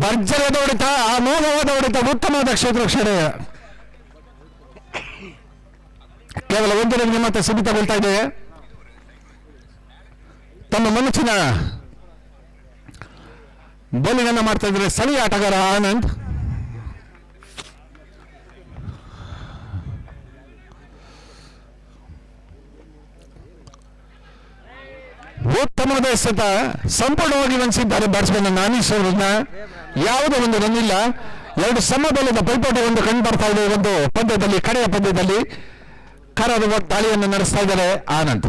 ಭರ್ಜರಿಯಾದ ಹೊಡೆತ, ಅಮೋಘವಾದ ಹೊಡೆತ, ಉತ್ತಮವಾದ ಕ್ಷೇತ್ರ ರಕ್ಷಣೆ. ಕೇವಲ 1 ರನ್ಗೆ ಮತ್ತೆ ಸೀಮಿತಗೊಳ್ತಾ ಇದೆ. ತಮ್ಮ ಮನಸ್ಸಿನ ಬೌಲಿಂಗ್ ಅನ್ನು ಮಾಡ್ತಾ ಇದ್ದಾರೆ ಸ್ಥಳೀಯ ಆಟಗಾರ ಆನಂದ್. ಉತ್ತಮವಾದ ಎಸೆತ, ಸಂಪೂರ್ಣವಾಗಿ ವಂಚಿಸಿದ್ದಾರೆ ಬ್ಯಾಟ್ಸ್ಮನ್ ಅನೀಶ್ ಅವರನ್ನ. ಯಾವುದೇ ಒಂದು ರನ್ ಇಲ್ಲ. 2 ಸಮಬಲದ ಪೈಪೋಟಿ ಒಂದು ಕಂಡು ಬರ್ತಾ ಇದೆ. ಒಂದು ಪಂದ್ಯದಲ್ಲಿ, ಕಡೆಯ ಪಂದ್ಯದಲ್ಲಿ ಕರಾದ ದಾಳಿಯನ್ನು ನಡೆಸ್ತಾ ಇದ್ದಾರೆ ಆನಂದ್.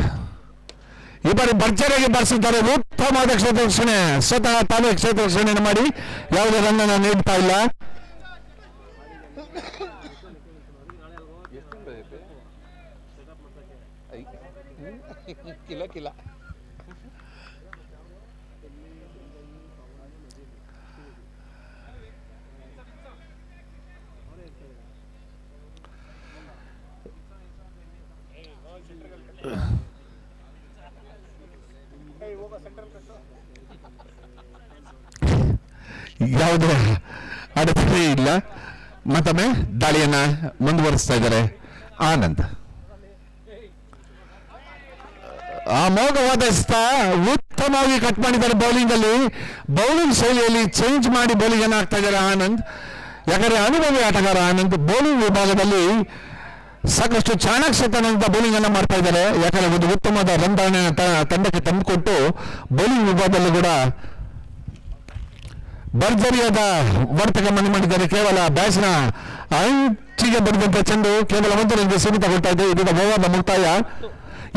ಈ ಬಾರಿ ಭರ್ಜರಿಯಾಗಿ ಬಾರಿಸಿದ್ದಾರೆ. ಉತ್ತಮವಾದ ಕ್ಷೇತ್ರ ರಕ್ಷಣೆ, ಸ್ವತಃ ತಾವೇ ಕ್ಷೇತ್ರ ರಕ್ಷಣೆಯನ್ನು ಮಾಡಿ ಯಾವುದೇ ರನ್ ಅನ್ನು ನೀಡ್ತಾ ಇಲ್ಲ. ಕಿಲ ಯಾವುದೇ ಅಡೆತಡೆ ಇಲ್ಲ. ಮತ್ತೊಮ್ಮೆ ದಾಳಿಯನ್ನ ಮುಂದುವರಿಸ್ತಾ ಇದ್ದಾರೆ ಆನಂದ್. ಅಮೋಘವಾದ ಉತ್ತಮವಾಗಿ ಕಟ್ ಮಾಡಿದ್ದಾರೆ ಬೌಲಿಂಗ್ ಅಲ್ಲಿ. ಬೌಲಿಂಗ್ ಶೈಲಿಯಲ್ಲಿ ಚೇಂಜ್ ಮಾಡಿ ಬೌಲಿಂಗ್ ಅನ್ನು ಹಾಕ್ತಾ ಇದ್ದಾರೆ ಆನಂದ್. ಯಾಕಂದ್ರೆ ಅನುಭವಿ ಆಟಗಾರ ಆನಂದ್ ಬೌಲಿಂಗ್ ವಿಭಾಗದಲ್ಲಿ ಸಾಕಷ್ಟು ಚಾಣಾಕ್ಷತನದಿಂದ ಬೌಲಿಂಗ್ ಅನ್ನು ಮಾಡ್ತಾ ಇದ್ದಾರೆ. ಯಾಕಂದ್ರೆ ಒಂದು ಉತ್ತಮವಾದ ರನ್ ತಂಡಕ್ಕೆ ತಂದುಕೊಟ್ಟು ಬೌಲಿಂಗ್ ವಿಭಾಗದಲ್ಲೂ ಕೂಡ ಭರ್ಜರಿಯಾದ ವರ್ತಕ ಮನೆ ಮಾಡಿದ್ದಾರೆ. ಕೇವಲ ಬ್ಯಾಟ್ಸ್ನ ಅಂಚಿಗೆ ಬಡಿದಂತ ಚೆಂಡು ಕೇವಲ 1 ರನ್ಗೆ ಸೀಮಿತಗೊಳ್ತಾ ಇದೆ. ಇದೀಗ ಗೋವಾದ ಮುಕ್ತಾಯ.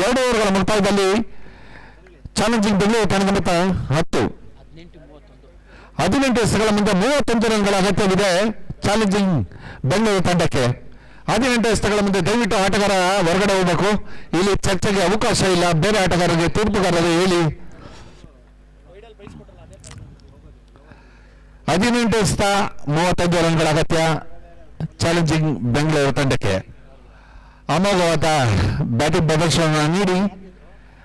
2 ಓವರ್ಗಳ ಮುಕ್ತಾಯದಲ್ಲಿ ಚಾಲೆಂಜಿಂಗ್ ಬೆಂಗಳೂರು ತಂಡದ ಮೊತ್ತ 10. 18 ಎಸೆಗಳ ಮುಂದೆ 31 ರನ್ಗಳ ಅಗತ್ಯವಿದೆ ಚಾಲೆಂಜಿಂಗ್ ಬೆಂಗಳೂರು ತಂಡಕ್ಕೆ. 18 ಎಸೆಗಳ ಮುಂದೆ ದಯವಿಟ್ಟು ಆಟಗಾರ ಹೊರಗಡೆ ಹೋಗಬೇಕು. ಇಲ್ಲಿ ಚರ್ಚೆಗೆ ಅವಕಾಶ ಇಲ್ಲ. ಬೇರೆ ಆಟಗಾರರಿಗೆ ತೀರ್ಪುಗಾರರು ಹೇಳಿ. 18 ಎಸೆತ 35 ರನ್ಗಳ ಅಗತ್ಯ ಚಾಲೆಂಜಿಂಗ್ ಬೆಂಗಳೂರು ತಂಡಕ್ಕೆ. ಅಮೋಘವಾದ ಬ್ಯಾಟಿಂಗ್ ಪ್ರದರ್ಶನ ನೀಡಿ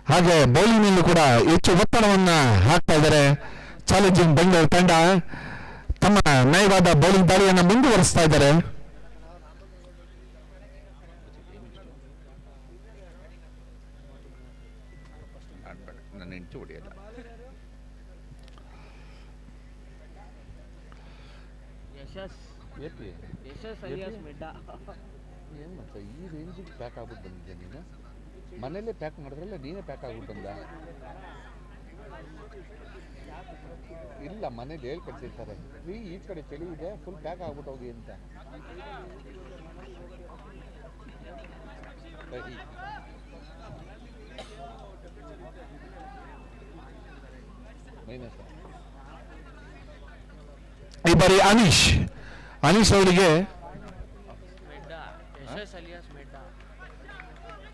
ಹಾಗೆ ಬೌಲಿಂಗ್ನಲ್ಲೂ ಕೂಡ ಹೆಚ್ಚು ಒತ್ತಡವನ್ನ ಹಾಕ್ತಾ ಇದ್ದಾರೆ ಚಾಲೆಂಜಿಂಗ್ ಬೆಂಗಳೂರು ತಂಡ. ತಮ್ಮ ನಯವಾದ ಬೌಲಿಂಗ್ ದಾಳಿಯನ್ನು ಮುಂದುವರಿಸ್ತಾ ಇದ್ದಾರೆ. ನನ್ನ ಹೆಂಚು ಹೊಡೆಯಲ್ಲ. ಏನು ಮಚ್ಚ ಈ ರೇಂಜಿಗೆ ಪ್ಯಾಕ್ ಆಗ್ಬಿಟ್ಟು ಬಂದಿದ್ದೆ ನೀನು? ಮನೇಲೇ ಪ್ಯಾಕ್ ಮಾಡಿದ್ರಲ್ಲ, ನೀನೇ ಪ್ಯಾಕ್ ಆಗ್ಬಿಟ್ಟು ಬಂದ? ಇಲ್ಲ, ಮನೇಲಿ ಹೇಳ್ಕೊಡ್ತಿರ್ತಾರೆ ಈ ಕಡೆ ಚಳಿ ಇದೆ, ಫುಲ್ ಪ್ಯಾಕ್ ಆಗ್ಬಿಟ್ಟು ಹೋಗಿ ಅಂತ. ಈ ಬಾರಿ ಅನೀಶ್ ಅವರಿಗೆ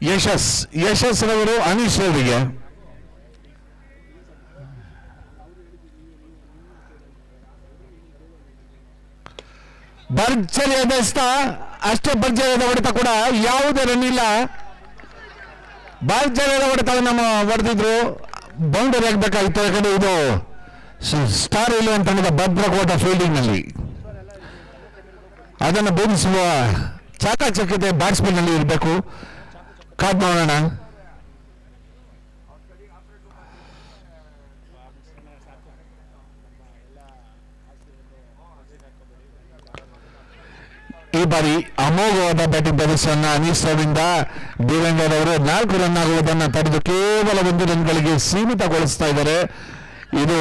ಯಶಸ್ ರವರು ಅನೀಶ್ ಅವರಿಗೆ ಭರ್ಜರಿಯಾದ ಅಷ್ಟೇ ಭರ್ಜರಿಯಾದ ಹೊಡೆತ ಕೂಡ ಯಾವುದೇ ರನ್ ಇಲ್ಲ. ಭರ್ಜರಿಯಾದ ಹೊಡೆತವನ್ನು ಹೊಡೆದಿದ್ರು ಬೌಂಡರಿ ಆಗಬೇಕಾಗಿತ್ತು. ಯಾಕಂದ್ರೆ ಇದು ಸ್ಟಾರ್ ಇಲ್ಲ ಅಂತ ಭದ್ರಕೋಟ ಫೀಲ್ಡಿಂಗ್ ನಲ್ಲಿ ಅದನ್ನು ಬೋಧಿಸುವ ಚಾಕಚಕ್ಯತೆ ಬ್ಯಾಟ್ಸ್ಮನ್ ನಲ್ಲಿ ಇರಬೇಕು. ಕಾದ್ ನೋಡೋಣ. ಈ ಬಾರಿ ಅಮೋಘವಾದ ಬ್ಯಾಟಿಂಗ್ ಪ್ರದರ್ಶನ ಅನೀಶ್ ಅವರಿಂದ ದೇವೇಂದ್ರ ಅವರು 4 ರನ್ ಆಗುವುದನ್ನು ತಡೆದು ಕೇವಲ 1 ರನ್ಗಳಿಗೆ ಸೀಮಿತಗೊಳಿಸ್ತಾ ಇದ್ದಾರೆ. ಇದು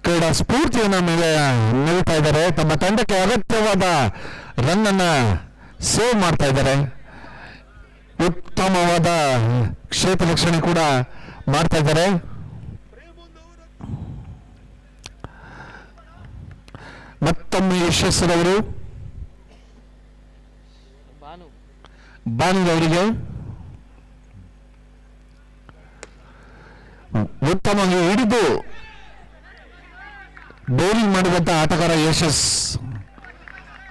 ಕ್ರೀಡಾ ಸ್ಫೂರ್ತಿಯನ್ನು ನೀಡ್ತಾ ಇದ್ದಾರೆ. ತಮ್ಮ ತಂಡಕ್ಕೆ ಅಗತ್ಯವಾದ ರನ್ ಅನ್ನ ಸೇವ್ ಮಾಡ್ತಾ ಇದ್ದಾರೆ. ಉತ್ತಮವಾದ ಕ್ಷೇತ್ರ ರಕ್ಷಣೆ ಕೂಡ ಮಾಡ್ತಾ ಇದ್ದಾರೆ. ಮತ್ತೊಮ್ಮೆ ಯಶಸ್ಸರವರು ಬಾನುವರಿಗೆ ಉತ್ತಮವಾಗಿ ಹಿಡಿದು ಬೌಲಿಂಗ್ ಮಾಡಿದಂತ ಆಟಗಾರ ಯಶಸ್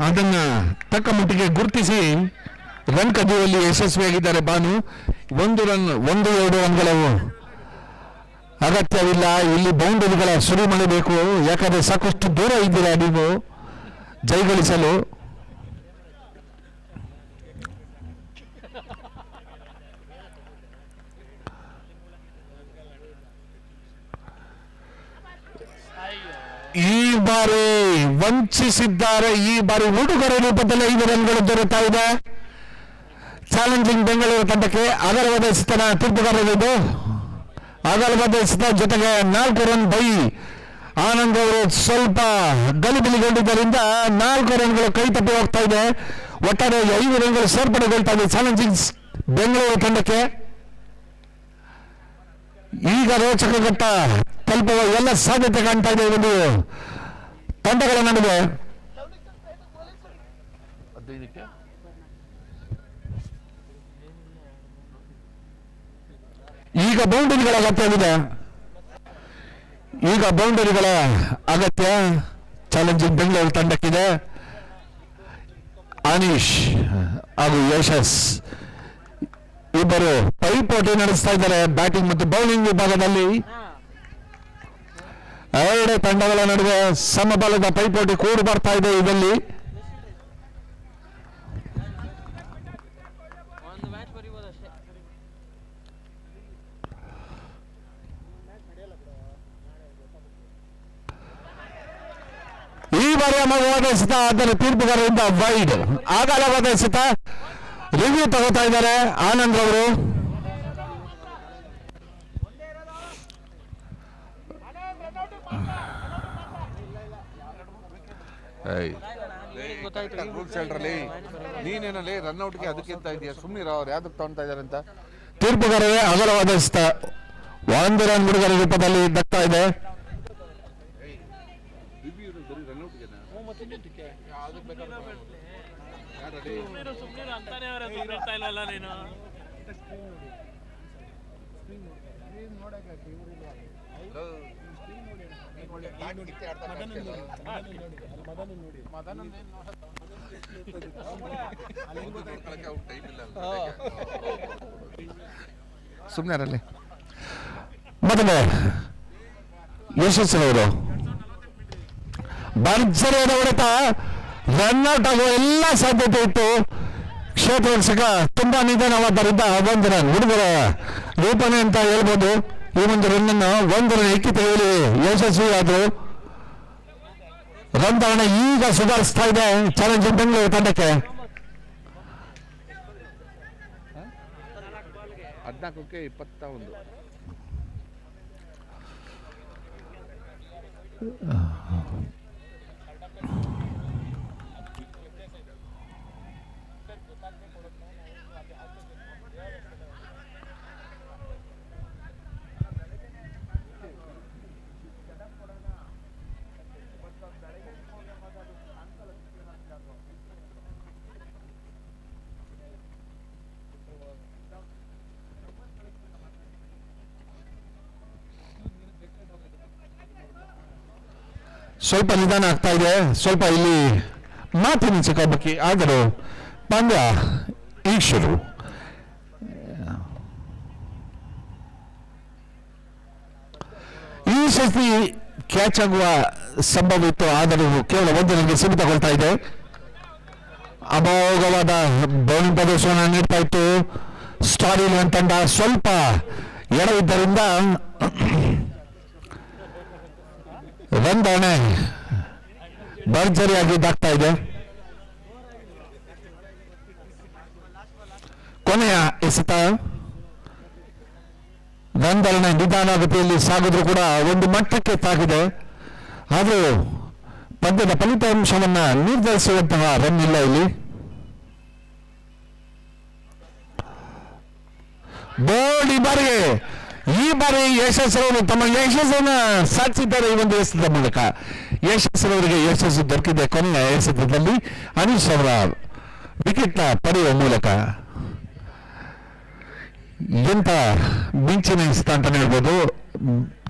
ಅದನ್ನ ತಕ್ಕ ಮಟ್ಟಿಗೆ ಗುರುತಿಸಿ ರನ್ ಕದಿಯುವಲ್ಲಿ ಯಶಸ್ವಿಯಾಗಿದ್ದಾರೆ. ಬಾನು 1 ರನ್ 1-2 ರನ್ಗಳು ಅಗತ್ಯವಿಲ್ಲ. ಇಲ್ಲಿ ಬೌಂಡರಿಗಳ ಸುರಿಮಳೆ ಬೇಕು. ಯಾಕಂದ್ರೆ ಸಾಕಷ್ಟು ದೂರ ಇದ್ದೀರಾ ನೀವು ಜಯಗಳಿಸಲು. ಈ ಬಾರಿ ವಂಚಿಸಿದ್ದಾರೆ. ಈ ಬಾರಿ ಹುಡುಗರ ರೂಪದಲ್ಲಿ 5 ರನ್ಗಳು ದೊರೆತಾ ಇದೆ. ಚಾಲೆಂಜಿಂಗ್ ಬೆಂಗಳೂರು ತಂಡಕ್ಕೆ ಅಗಲವಾದ ಎಸೆತನ ತೀರ್ಪುಗಾರರಿದ್ದು ಅಗಲವಾದ ಎಸೆತ ಜೊತೆಗೆ 4 ರನ್ ಬೈ ಆನಂದ್ ಅವರು ಸ್ವಲ್ಪ ಗಲಿಬಿಲಿಗೊಂಡಿದ್ದರಿಂದ 4 ರನ್ಗಳು ಕೈ ತಪ್ಪಿ ಹೋಗ್ತಾ ಇದೆ. ಒಟ್ಟಾರೆ 5 ರನ್ಗಳು ಸೇರ್ಪಡೆಗೊಳ್ತಾ ಇದೆ ಚಾಲೆಂಜಿಂಗ್ ಬೆಂಗಳೂರು ತಂಡಕ್ಕೆ. ಈಗ ರೋಚಕ ಘಟ್ಟ ತಲುಪುವ ಎಲ್ಲ ಸಾಧ್ಯತೆ ಕಾಣ್ತಾ ಇದೆ ಒಂದು ತಂಡಗಳ ನಡುವೆ. ಈಗ ಬೌಂಡರಿಗಳ ಅಗತ್ಯವಿದೆ. ಈಗ ಬೌಂಡರಿಗಳ ಅಗತ್ಯ ಚಾಲೆಂಜಿಂಗ್ ಬೆಂಗಳೂರು ತಂಡಕ್ಕಿದೆ. ಅನೀಶ್ ಹಾಗೂ ಯಶಸ್ ಇಬ್ಬರು ಪೈಪೋಟಿ ನಡೆಸ್ತಾ ಇದ್ದಾರೆ ಬ್ಯಾಟಿಂಗ್ ಮತ್ತು ಬೌಲಿಂಗ್ ವಿಭಾಗದಲ್ಲಿ. 2 ತಂಡಗಳ ನಡುವೆ ಸಮಬಲದ ಪೈಪೋಟಿ ಕೂಡಿ ಬರ್ತಾ ಇದೆ. ಇದರಲ್ಲಿ ಈ ಬಾರಿ ಅಮೋಘವಾದ ಎಸೆತ ಅದರ ತೀರ್ಪುಗಾರರಿಂದ ವೈಡ್ ಅಗಲವಾದ ಎಸೆತ ರಿವ್ಯೂ ತಗೋತಾ ಇದ್ದಾರೆ ಆನಂದ್ ಅವರು. ರೂಲ್ಸ್ ಹೇಳ್ರಲ್ಲಿ ನೀನೇನಲ್ಲಿ ರನ್ಔಟ್ಗೆ ಅದಕ್ಕಿಂತ ಇದೆಯಾ? ಸುಮ್ಮನಿರೋ, ಅವ್ರು ಯಾವ್ದಕ್ಕೆ ತಗೊಳ್ತಾ ಇದಾರೆ ಅಂತ. ತೀರ್ಪುಗಾರರೇ ಅಗಲವಾದ ಎಸೆತ 1 ರನ್ ಹುಡುಗರ ರೂಪದಲ್ಲಿ ದಕ್ತಾ ಇದೆ. ಸುಮ್ಮನೆ ಮೊದಲೇ ಯಶಸ್ವಿಯವರು ಭರ್ಜರಿಯಾದ ಹೊಡೆತ, ರನ್ಔಟ್ ಆಗುವ ಎಲ್ಲ ಸಾಧ್ಯತೆ ಇತ್ತು. ಕ್ಷೇತ್ರ ರಕ್ಷಕ ತುಂಬಾ ನಿಧಾನವಾದ್ದರಿಂದ 1 ರನ್ ಹುಡುಗರ ರೂಪನೆ ಅಂತ ಹೇಳ್ಬೋದು. ಈ ಒಂದು ರನ್ ಅನ್ನು 1 ರನ್ ಎಕ್ಕಿ ತೆಗೆಯಲಿ ಯಶಸ್ವಿಯಾದರು. ರನ್ ಧಾರಣೆ ಈಗ ಸುಧಾರಿಸ್ತಾ ಇದೆ ಚಾಲೆಂಜಿಂಗ್ ಬೆಂಗಳೂರು ತಂಡಕ್ಕೆ. 14ಕ್ಕೆ 21. ಸ್ವಲ್ಪ ನಿಧಾನ ಆಗ್ತಾ ಇದೆ. ಸ್ವಲ್ಪ ಇಲ್ಲಿ ಮಾತಿನ ಚಿಕ್ಕಬಕ್ಕಿ ಆದರೂ ಪಂದ್ಯ ಈಗ ಶುರು. ಈ ಸತಿ ಕ್ಯಾಚ್ ಆಗುವ ಸಂಭವ ಇತ್ತು, ಆದರೂ ಕೇವಲ 1 ರನ್ಗೆ ಸೀಮಿತಗೊಳ್ತಾ ಇದೆ. ಅಮೋಘವಾದ ಬೌಲಿಂಗ್ ಪ್ರದರ್ಶನ ನೀಡ್ತಾ ಇತ್ತು ಸ್ಟಾರ್ 11 ತಂಡ. ಸ್ವಲ್ಪ ಎಡವಿದ್ದರಿಂದ ರನ್ ಧಾರಣೆ ಭರ್ಜರಿಯಾಗಿ ಇದಾಗ್ತಾ ಇದೆ. ಕೊನೆಯ ಎಸೆತ. ರಂಧರಣೆ ನಿಧಾನಗತಿಯಲ್ಲಿ ಸಾಗಿದ್ರು ಕೂಡ ಒಂದು ಮಟ್ಟಕ್ಕೆ ತಾಗಿದೆ. ಆದರೂ ಪಂದ್ಯದ ಫಲಿತಾಂಶವನ್ನ ನಿರ್ಧರಿಸುವಂತಹ ರನ್ ಇಲ್ಲ ಇಲ್ಲಿ. ಬೋಲ್ಡ್ ಈ ಬಾರಿ ಯಶಸ್ಸರವರು ತಮ್ಮ ಯಶಸ್ಸನ್ನ ಸಾಧಿಸಿದ್ದಾರೆ ಈ ಒಂದು ಎಸೆತದ ಮೂಲಕ. ಯಶಸ್ಸರವರಿಗೆ ಯಶಸ್ಸು ದೊರಕಿದೆ ಕೊನೆಯ ಎಸೆತದಲ್ಲಿ ಅನೀಶ್ ಅವರ ವಿಕೆಟ್ನ ಪಡೆಯುವ ಮೂಲಕ. ಎಂತ ಮಿಂಚಿನ ಎಸೆತ ಅಂತ ಹೇಳ್ಬೋದು.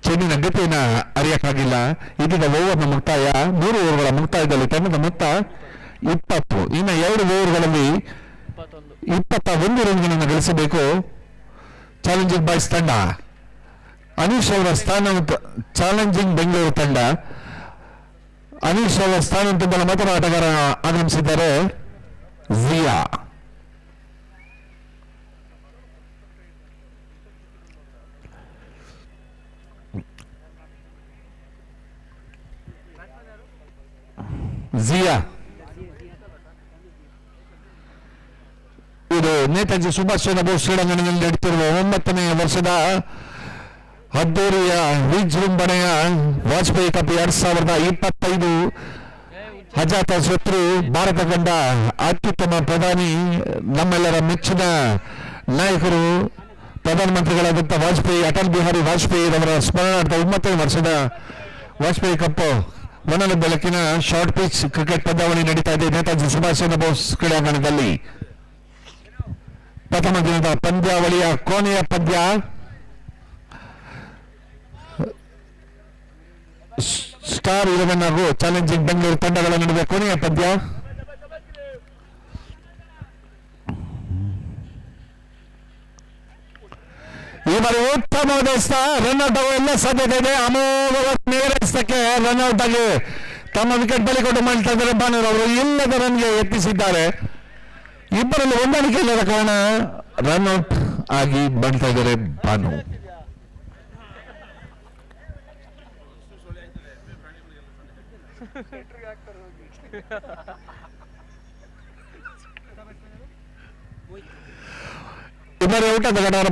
ಚೆಂಡಿನ ಗತಿಯನ್ನ ಅರಿಯಕ್ಕಾಗಿಲ್ಲ. ಇದೀಗ ಓವರ್ನ ಮುಕ್ತಾಯ. 3 ಓವರ್ಗಳ ಮುಕ್ತಾಯದಲ್ಲಿ ತಂಡದ ಮೊತ್ತ 20. ಇನ್ನು 2 ಓವರ್ಗಳಲ್ಲಿ 21 ರನ್ಗಳನ್ನು ಗಳಿಸಬೇಕು ಚಾಲೆಂಜಿಂಗ್ ಬಾಯ್ಸ್ ತಂಡ. ಅನೀಶ್ ಅವರ ಸ್ಥಾನ ಚಾಲೆಂಜಿಂಗ್ ಬೆಂಗಳೂರು ತಂಡ. ಅನೀಶ್ ಅವರ ಸ್ಥಾನ ತುಂಬಲು ಮೊದಲ ಆಟಗಾರ ಆಗಮಿಸಿದ್ದಾರೆ ಜಿಯಾ. ಇದು ನೇತಾಜಿ ಸುಭಾಷ್ ಚಂದ್ರ ಬೋಸ್ ಕ್ರೀಡಾಂಗಣದಲ್ಲಿ ನಡೆಯುತ್ತಿರುವ 9ನೇ ವರ್ಷದ ಅದ್ದೂರಿಯ ವಿಜೃಂಭಣೆಯ ವಾಜಪೇಯಿ ಕಪ್ 2025 ಅಜಾತ ಶತ್ರು ಭಾರತ ಕಂಡ ಅತ್ಯುತ್ತಮ ಪ್ರಧಾನಿ, ನಮ್ಮೆಲ್ಲರ ಮೆಚ್ಚಿನ ನಾಯಕರು, ಪ್ರಧಾನಮಂತ್ರಿಗಳಾದಂಥ ವಾಜಪೇಯಿ, ಅಟಲ್ ಬಿಹಾರಿ ವಾಜಪೇಯಿ ಅವರ ಸ್ಮರಣಾರ್ಥ 9ನೇ ವರ್ಷದ ವಾಜಪೇಯಿ ಕಪ್ ವನದ ಬೆಳಕಿನ ಶಾರ್ಟ್ ಪಿಚ್ ಕ್ರಿಕೆಟ್ ಪಂದ್ಯಾವಳಿ ನಡೀತಾ ಇದೆ ನೇತಾಜಿ ಸುಭಾಷ್ ಚಂದ್ರ ಬೋಸ್ ಕ್ರೀಡಾಂಗಣದಲ್ಲಿ. ಪ್ರಥಮ ದಿನದ ಪಂದ್ಯಾವಳಿಯ ಕೊನೆಯ ಪಂದ್ಯ. ಸ್ಟಾರ್ 11 ಹಾಗೂ ಚಾಲೆಂಜಿಂಗ್ ಬೆಂಗಳೂರು ತಂಡಗಳ ನಡುವೆ ಕೊನೆಯ ಪಂದ್ಯ. ಈ ಬಾರಿ ಉತ್ತಮವಾದ ರನ್ಔಟ್ ಆಗುವ ಎಲ್ಲ ಸಾಧ್ಯತೆ ಇದೆ. ಅಮೋಘವಾದ ನೇರಕ್ಕೆ ರನ್ಔಟ್ ಆಗಿ ತಮ್ಮ ವಿಕೆಟ್ ಬಲಿಕೊಟ್ಟು ಮಾಡ್ತಾ ಇದ್ದಾರೆ ಭಾನುವಾರ ಅವರು. ಇಲ್ಲದ ರನ್ಗೆ ಯತ್ನಿಸಿದ್ದಾರೆ. ಇಬ್ಬರಲ್ಲಿ ಹೊಂದಾಣಿಕೆ ಇಲ್ಲದ ಕಾರಣ ರನ್ಔಟ್ ಆಗಿ ಮಾಡ್ತಾ ಇದ್ದಾರೆ ಭಾನು. ಇಬ್ಬರು ಔಟ್ ಆಟಗಾರ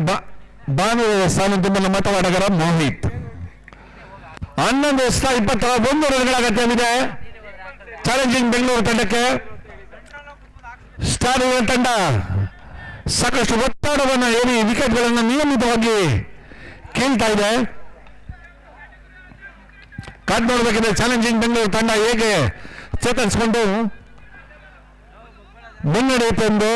ಭಾನುವಾರ ಸ್ಥಾನ ತುಂಬಲು ಮಾತನಾಡಗಾರ ಮೋಹಿತ್. 11 ರನ್ಗಳ ಅಗತ್ಯವಿದೆ ಚಾಲೆಂಜಿಂಗ್ ಬೆಂಗಳೂರು ತಂಡಕ್ಕೆ. ಸ್ಟಾರ್ ತಂಡ ಸಾಕಷ್ಟು ಒತ್ತಡವನ್ನು ಹೇರಿ ವಿಕೆಟ್ಗಳನ್ನು ನಿಯಮಿತವಾಗಿ ಕೇಳ್ತಾ ಇದೆ. ಕಾದ್ ನೋಡಬೇಕಿದೆ ಚಾಲೆಂಜಿಂಗ್ ಬೆಂಗಳೂರು ತಂಡ ಹೇಗೆ ಚೇತರಿಸಿಕೊಂಡು ಮುನ್ನಡೆಯುತ್ತೆ ಎಂದು.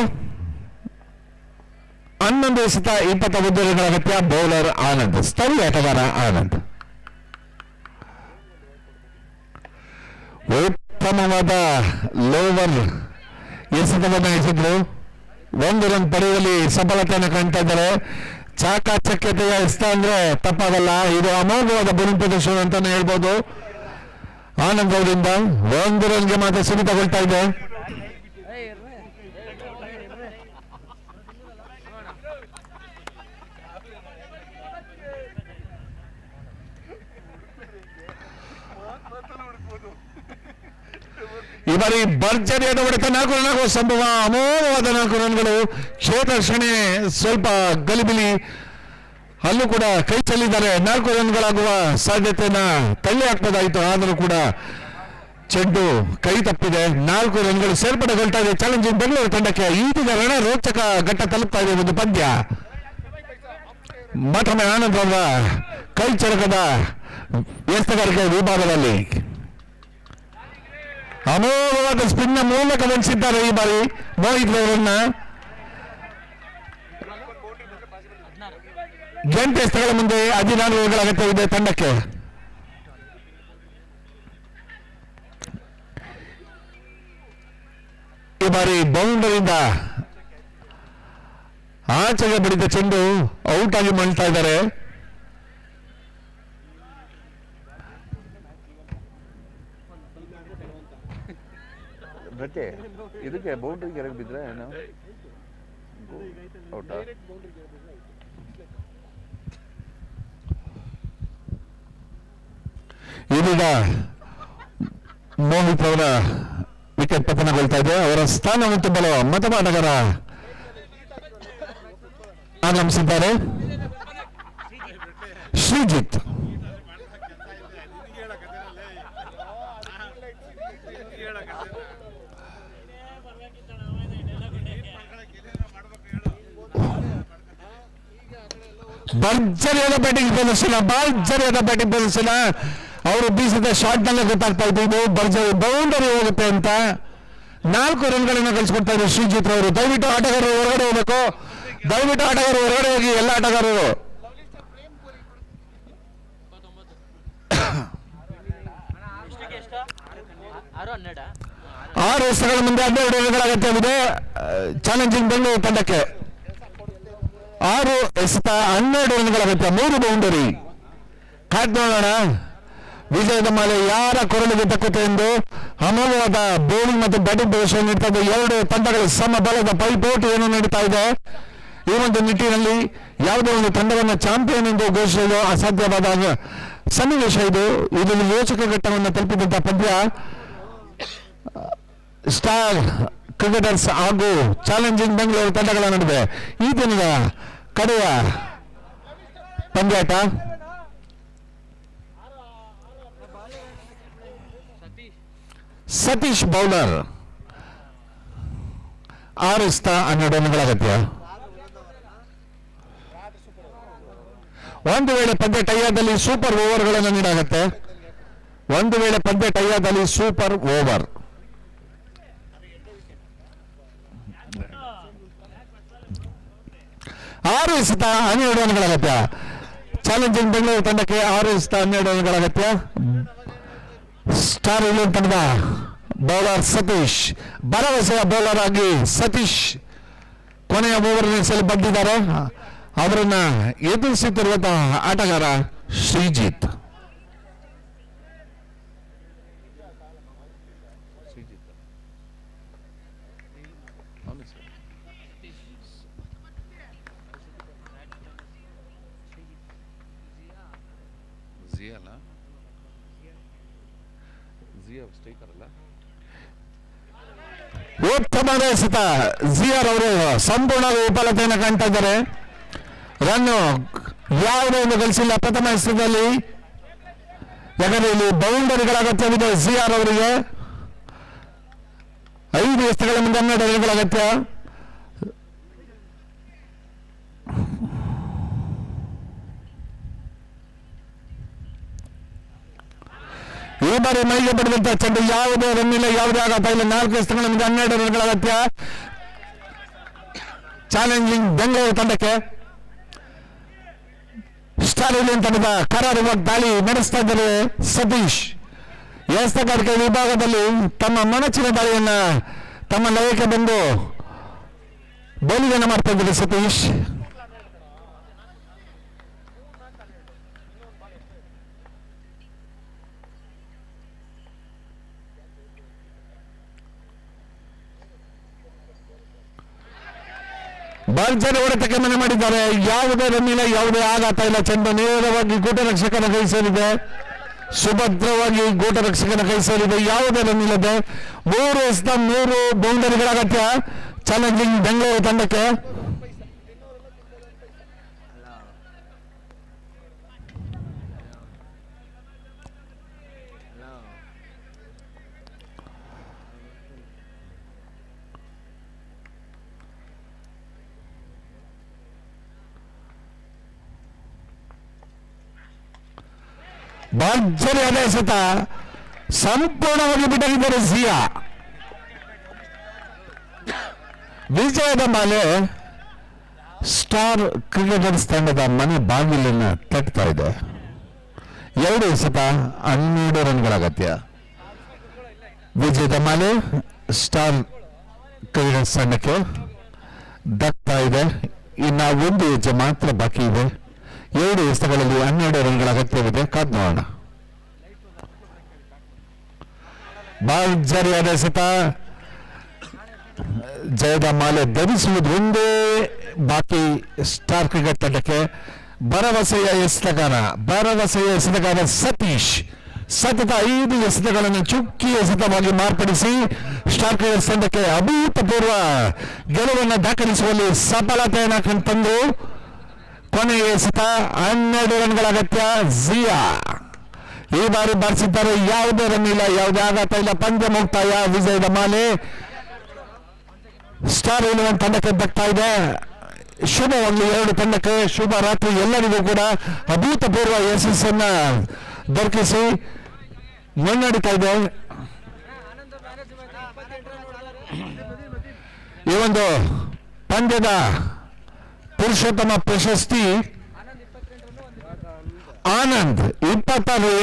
11 ಎಸೆತ 21 ರನ್ಗಳ ಅಗತ್ಯ. ಬೌಲರ್ ಆನಂದ್, ಸ್ಥಳೀಯ ಆಟಗಾರ ಆನಂದ್. ಉತ್ತಮವಾದ ಲೋವರ್ ಎಸೆತವನ್ನು ಎಸೆದ್ರು. 1 ರನ್ ಪಡೆಯುವಲ್ಲಿ ಸಫಲತೆಯನ್ನು ಕಾಣ್ತಾ ಇದ್ದಾರೆ. ಚಾಕಚಕ್ಯತೆಯ ಎಸೆತ ಅಂದ್ರೆ ತಪ್ಪಾಗಲ್ಲ. ಇದು ಅಮೋಘವಾದ ಬೌಲಿಂಗ್ ಪ್ರದರ್ಶನ ಅಂತಾನೆ ಹೇಳ್ಬೋದು ಆನಂದ್ ಅವರಿಂದ. 1 ರನ್ಗೆ ಮಾತ್ರ ಸೀಮಿತಗೊಳ್ತಾ ಇದೆ. ಈ ಬಾರಿ ಭರ್ಜರಿಯಾದ ಹೊಡೆತ 4 ರನ್ ಆಗುವ ಸಂಭವ. ಅಮೋಘವಾದ 4 ರನ್ಗಳು. ಕ್ಷೇತ್ರ ರಕ್ಷಣೆ ಸ್ವಲ್ಪ ಗಲಿಬಿಲಿ, ಅಲ್ಲೂ ಕೂಡ ಕೈ ಚೆಲ್ಲಿದ್ದಾರೆ. 4 ರನ್ಗಳಾಗುವ ಸಾಧ್ಯತೆಯನ್ನ ತಳ್ಳಿ ಹಾಕಬಹುದಾಯಿತು. ಆದರೂ ಕೂಡ ಚೆಂಡು ಕೈ ತಪ್ಪಿದೆ. 4 ರನ್ಗಳು ಸೇರ್ಪಡೆಗೊಳ್ತಾ ಇದೆ ಚಾಲೆಂಜಿಂಗ್ ಬೆಂಗಳೂರು ತಂಡಕ್ಕೆ. ಈಗಿನ ರಣ ರೋಚಕ ಘಟ್ಟ ತಲುಪ್ತಾ ಇದೆ ಒಂದು ಪಂದ್ಯ. ಮತ್ತೊಮ್ಮೆ ಆನಂದ್ ಅವರ ಕೈ ಚರಕದ ಎಸೆತಗಾರಿಕೆ ವಿಭಾಗದಲ್ಲಿ ಅಮೋಘವಾದ ಸ್ಪಿನ್ನ ಮೂಲಕ ವಂಚಿಸಿದ್ದಾರೆ ಈ ಬಾರಿ ಮೋಹಿತ್ ಅವರನ್ನ. 8 ಎಸೆತಗಳ ಮುಂದೆ 14 ರನ್ಗಳ ಅಗತ್ಯವಿದೆ ತಂಡಕ್ಕೆ. ಈ ಬಾರಿ ಬೌಂಡರಿಯಿಂದ ಆಚೆಗೆ ಬಡಿದ ಚೆಂಡು ಔಟ್ ಆಗಿ ಮಾಡ್ತಾ ಇದ್ದಾರೆ. ರಜೆ ಇದಕ್ಕೆ ಬೌಂಡ್ರಿಗೆ ಎರಗಿ ಬಿದ್ರೆ ಏನು ಔಟಾ? ಇದೀಗ ಮೋಹಿತ್ ಅವರ ವಿಕೆಟ್ ಪತನಗೊಳ್ತಾ ಇದೆ. ಅವರ ಸ್ಥಾನವನ್ನು ತುಂಬಲು ಮತದಾಟಗಾರ ಆಗಮಿಸಿದ್ದಾರೆ. ಶ್ರೀಜಿತ್ ಭರ್ಜರಿಯಾದ ಬ್ಯಾಟಿಂಗ್ ಪ್ರದರ್ಶನ. ಅವರು ಬೀಸಿದ ಶಾಟ್ ನಲ್ಲೇ ಗೊತ್ತಾಗ್ತಾ ಇತ್ತು ಇದು ಭರ್ಜರಿ ಬೌಂಡರಿ ಹೋಗುತ್ತೆ ಅಂತ. 4 ರನ್ಗಳನ್ನ ಗಳಿಸ್ಕೊಡ್ತಾ ಇದ್ದಾರೆ ಶ್ರೀಜಿತ್ ಅವರು. ದಯವಿಟ್ಟು ಆಟಗಾರರು ಹೊರಗಡೆ ಹೋಗ್ಬೇಕು. ದಯವಿಟ್ಟು ಆಟಗಾರರು ಹೊರಗಡೆ ಹೋಗಿ. ಎಲ್ಲ ಆಟಗಾರರು 6 ಎಸೆತಗಳ ಮುಂದೆ 12 ರನ್ಗಳ ಅಗತ್ಯವಿದೆ ಚಾಲೆಂಜಿಂಗ್ ಬೆಂಗಳೂರು ತಂಡಕ್ಕೆ. 6 ಎಸೆತ 12 ರನ್ಗಳ ಅಗತ್ಯ, 3 ಬೌಂಡರಿ. ಕಾದ್ ನೋಡೋಣ ವಿಜಯದ ಮಾಲೆ ಯಾರ ಕೊರಳಿಗೆ ತಕ್ಕುತ್ತೆ ಎಂದು. ಅಮೋಘವಾದ ಬೌಲಿಂಗ್ ಮತ್ತು ಬ್ಯಾಟಿಂಗ್ ಪ್ರದರ್ಶನ ನೀಡ್ತಾ ಇದೆ. 2 ತಂಡಗಳ ಸಮಬಲದ ಪೈಪೋಟಿಯನ್ನು ನೀಡುತ್ತಾ ಇದೆ. ಈ ಒಂದು ನಿಟ್ಟಿನಲ್ಲಿ ಯಾವುದೇ ಒಂದು ತಂಡವನ್ನು ಚಾಂಪಿಯನ್ ಎಂದು ಘೋಷಿಸಲು ಅಸಾಧ್ಯವಾದ ಸನ್ನಿವೇಶ ಇದು. ಇದರಲ್ಲಿ ರೋಚಕ ಘಟ್ಟವನ್ನು ತಲುಪಿದಂತಹ ಪಂದ್ಯ ಸ್ಟಾರ್ ಕ್ರಿಕೆಟರ್ಸ್ ಹಾಗೂ ಚಾಲೆಂಜಿಂಗ್ ಬೆಂಗಳೂರು ತಂಡಗಳ ನಡುವೆ ಈ ದಿನದ ಕಡೆಯ ಪಂದ್ಯಾಟ. ಸತೀಶ್ ಬೌಲರ್ 6 ಎಸೆತ 12 ರನ್ಗಳ ಅಗತ್ಯ. ಒಂದು ವೇಳೆ ಪಂದ್ಯ ಟೈಯಾದಲ್ಲಿ ಸೂಪರ್ ಓವರ್ಗಳನ್ನು ನೀಡಾಗುತ್ತೆ. 6 ಎಸೆತ 12 ರನ್ಗಳ ಅಗತ್ಯ. ಚಾಲೆಂಜಿಂಗ್ ಬೆಂಗಳೂರು ತಂಡಕ್ಕೆ 6 ಎಸೆತ 12 ರನ್ಗಳ ಅಗತ್ಯ. ಸ್ಟಾರ್ ಇಲೆವೆನ್ ತಂಡದ ಬೌಲರ್ ಸತೀಶ್, ಭರವಸೆಯ ಬೌಲರ್ ಆಗಿ ಸತೀಶ್ ಕೊನೆಯ ಓವರ್ ನಡೆಸಲು ಬಂದಿದ್ದಾರೆ. ಅವರನ್ನ ಎದುರಿಸುತ್ತಿರುವಂತಹ ಆಟಗಾರ ಶ್ರೀಜಿತ್. ಉತ್ತಮವಾದ ಎಸೆತ. ಜಿಆರ್ ಅವರು ಸಂಪೂರ್ಣ ವಿಫಲತೆಯನ್ನು ಕಾಣ್ತಾ ಇದ್ದಾರೆ. ರನ್ನು ಯಾವುದೇ ಒಂದು ಗಳಿಸಿಲ್ಲ ಪ್ರಥಮ ಎಸೆತದಲ್ಲಿ. ಯಾಕಂದ್ರೆ ಇಲ್ಲಿ ಬೌಂಡರಿಗಳ ಅಗತ್ಯವಿದೆ ಜಿಆರ್ ಅವರಿಗೆ. 5 ಎಸೆತಗಳ ಮುಂದೆ 12 ರನ್ಗಳ ಅಗತ್ಯ. ಈ ಬಾರಿ ಮೈಗೆ ಬಡಿದಂತಹ ಚೆಂಡು ಯಾವುದೇ ರನ್ ಇಲ್ಲ, ಯಾವುದೇ ಆಘಾತ ಇಲ್ಲ. 4 ಎಸೆತಗಳ ಮುಂದೆ 12 ರನ್ಗಳ ಅಗತ್ಯ ಚಾಲೆಂಜಿಂಗ್ ಬೆಂಗಳೂರು ತಂಡಕ್ಕೆ. ಸ್ಟಾರ್ ಇಲೆವೆನ್ ತಂಡದ ಕರಾರುವಾಗಿ ದಾಳಿ ನಡೆಸ್ತಾ ಇದ್ದಾರೆ ಸತೀಶ್. ಎಸೆತಗಾರಿಕೆ ವಿಭಾಗದಲ್ಲಿ ತಮ್ಮ ಮನಸ್ಸಿನ ದಾಳಿಯನ್ನ ತಮ್ಮ ಲಯಕ್ಕೆ ಬಂದು ಬೌಲಿಂಗ್ ಮಾಡ್ತಾ ಇದ್ದಾರೆ ಸತೀಶ್. ಭರ್ಜರಿ ಹೊಡೆತಕ್ಕೆ ಮನೆ ಮಾಡಿದ್ದಾರೆ. ಯಾವುದೇ ರನ್ ಇಲ್ಲ, ಯಾವುದೇ ಆಘಾತ ಇಲ್ಲ. ಚೆಂಡು ನೇರವಾಗಿ ಗೂಟರಕ್ಷಕನ ಕೈ ಸೇರಿದೆ. ಸುಭದ್ರವಾಗಿ ಗೂಟರಕ್ಷಕನ ಕೈ ಸೇರಿದೆ. ಯಾವುದೇ ರನ್ ಇಲ್ಲದೆ 3 ಎಸೆತ 3 ಬೌಂಡರಿಗಳ ಅಗತ್ಯ ಚಾಲೆಂಜಿಂಗ್ ಬೆಂಗಳೂರು ತಂಡಕ್ಕೆ. ಭರ್ಜರಿಯಾದ ಎಸೆತ ಸಂಪೂರ್ಣವಾಗಿ ಬಿಟ್ಟಿದ್ದಾರೆ ಜಿಯಾ. ವಿಜಯದ ಮಾಲೆ ಸ್ಟಾರ್ ಕ್ರಿಕೆಟರ್ಸ್ ತಂಡದ ಮನೆ ಬಾಗಿಲನ್ನು ತಟ್ತಾ ಇದೆ. 2 ಎಸೆತ 12 ರನ್ಗಳ ಅಗತ್ಯ. ವಿಜಯದ ಮಾಲೆ ಸ್ಟಾರ್ ಕ್ರಿಕೆಟರ್ಸ್ ತಂಡಕ್ಕೆ ದಕ್ತಾ ಇದೆ. ಇನ್ನು 1 ಹೆಜ್ಜೆ ಮಾತ್ರ ಬಾಕಿ ಇದೆ. 7 ಎಸೆತಗಳಲ್ಲಿ 12 ರನ್ಗಳ ಅಗತ್ಯವಿದೆ. ಕಾದ್ ನೋಡೋಣ. ಭರ್ಜರಿಯಾದ ಎಸೆತ. ಜಯದ ಮಾಲೆ ಧರಿಸುವುದು ಒಂದೇ ಬಾಕಿ ಸ್ಟಾರ್ ಕ್ರಿಕೆಟ್ ತಂಡಕ್ಕೆ. ಭರವಸೆಯ ಎಸೆತಗಾರ ಸತೀಶ್ ಸತತ 5 ಎಸೆತಗಳನ್ನು ಚುಕ್ಕಿ ಎಸೆತವಾಗಿ ಮಾರ್ಪಡಿಸಿ ಸ್ಟಾರ್ ಕ್ರಿಕೆಟ್ ತಂಡಕ್ಕೆ ಅಭೂತಪೂರ್ವ ಗೆಲುವನ್ನು ದಾಖಲಿಸುವಲ್ಲಿ ಸಫಲತೆಯನ್ನು ತಂದು ಕೊನೆಗೆ ಎಸೆತ 12 ರನ್ಗಳ ಅಗತ್ಯ. ಜಿಯಾ ಈ ಬಾರಿ ಬಾರಿಸಿದ್ದಾರೆ, ಯಾವುದೇ ರನ್ ಇಲ್ಲ, ಯಾವುದೇ ಆಘಾತ ಇಲ್ಲ. ಪಂದ್ಯ ಮುಕ್ತಾಯ. ವಿಜಯದ ಮಾಲೆ ಸ್ಟಾರ್ 11 ತಂಡಕ್ಕೆ ದಕ್ತಾ ಇದೆ. ಶುಭವಾಗಲಿ ಎರಡು ತಂಡಕ್ಕೆ, ಶುಭ ರಾತ್ರಿ ಎಲ್ಲರಿಗೂ ಕೂಡ. ಅಭೂತಪೂರ್ವ ಯಶಸ್ಸನ್ನ ದೊರಕಿಸಿ ಮುನ್ನಡೀತಾ ಇದೆ. ಈ ಒಂದು ಪಂದ್ಯದ ಪುರುಷೋತ್ತಮ ಪ್ರಶಸ್ತಿ ಆನಂದ್ 26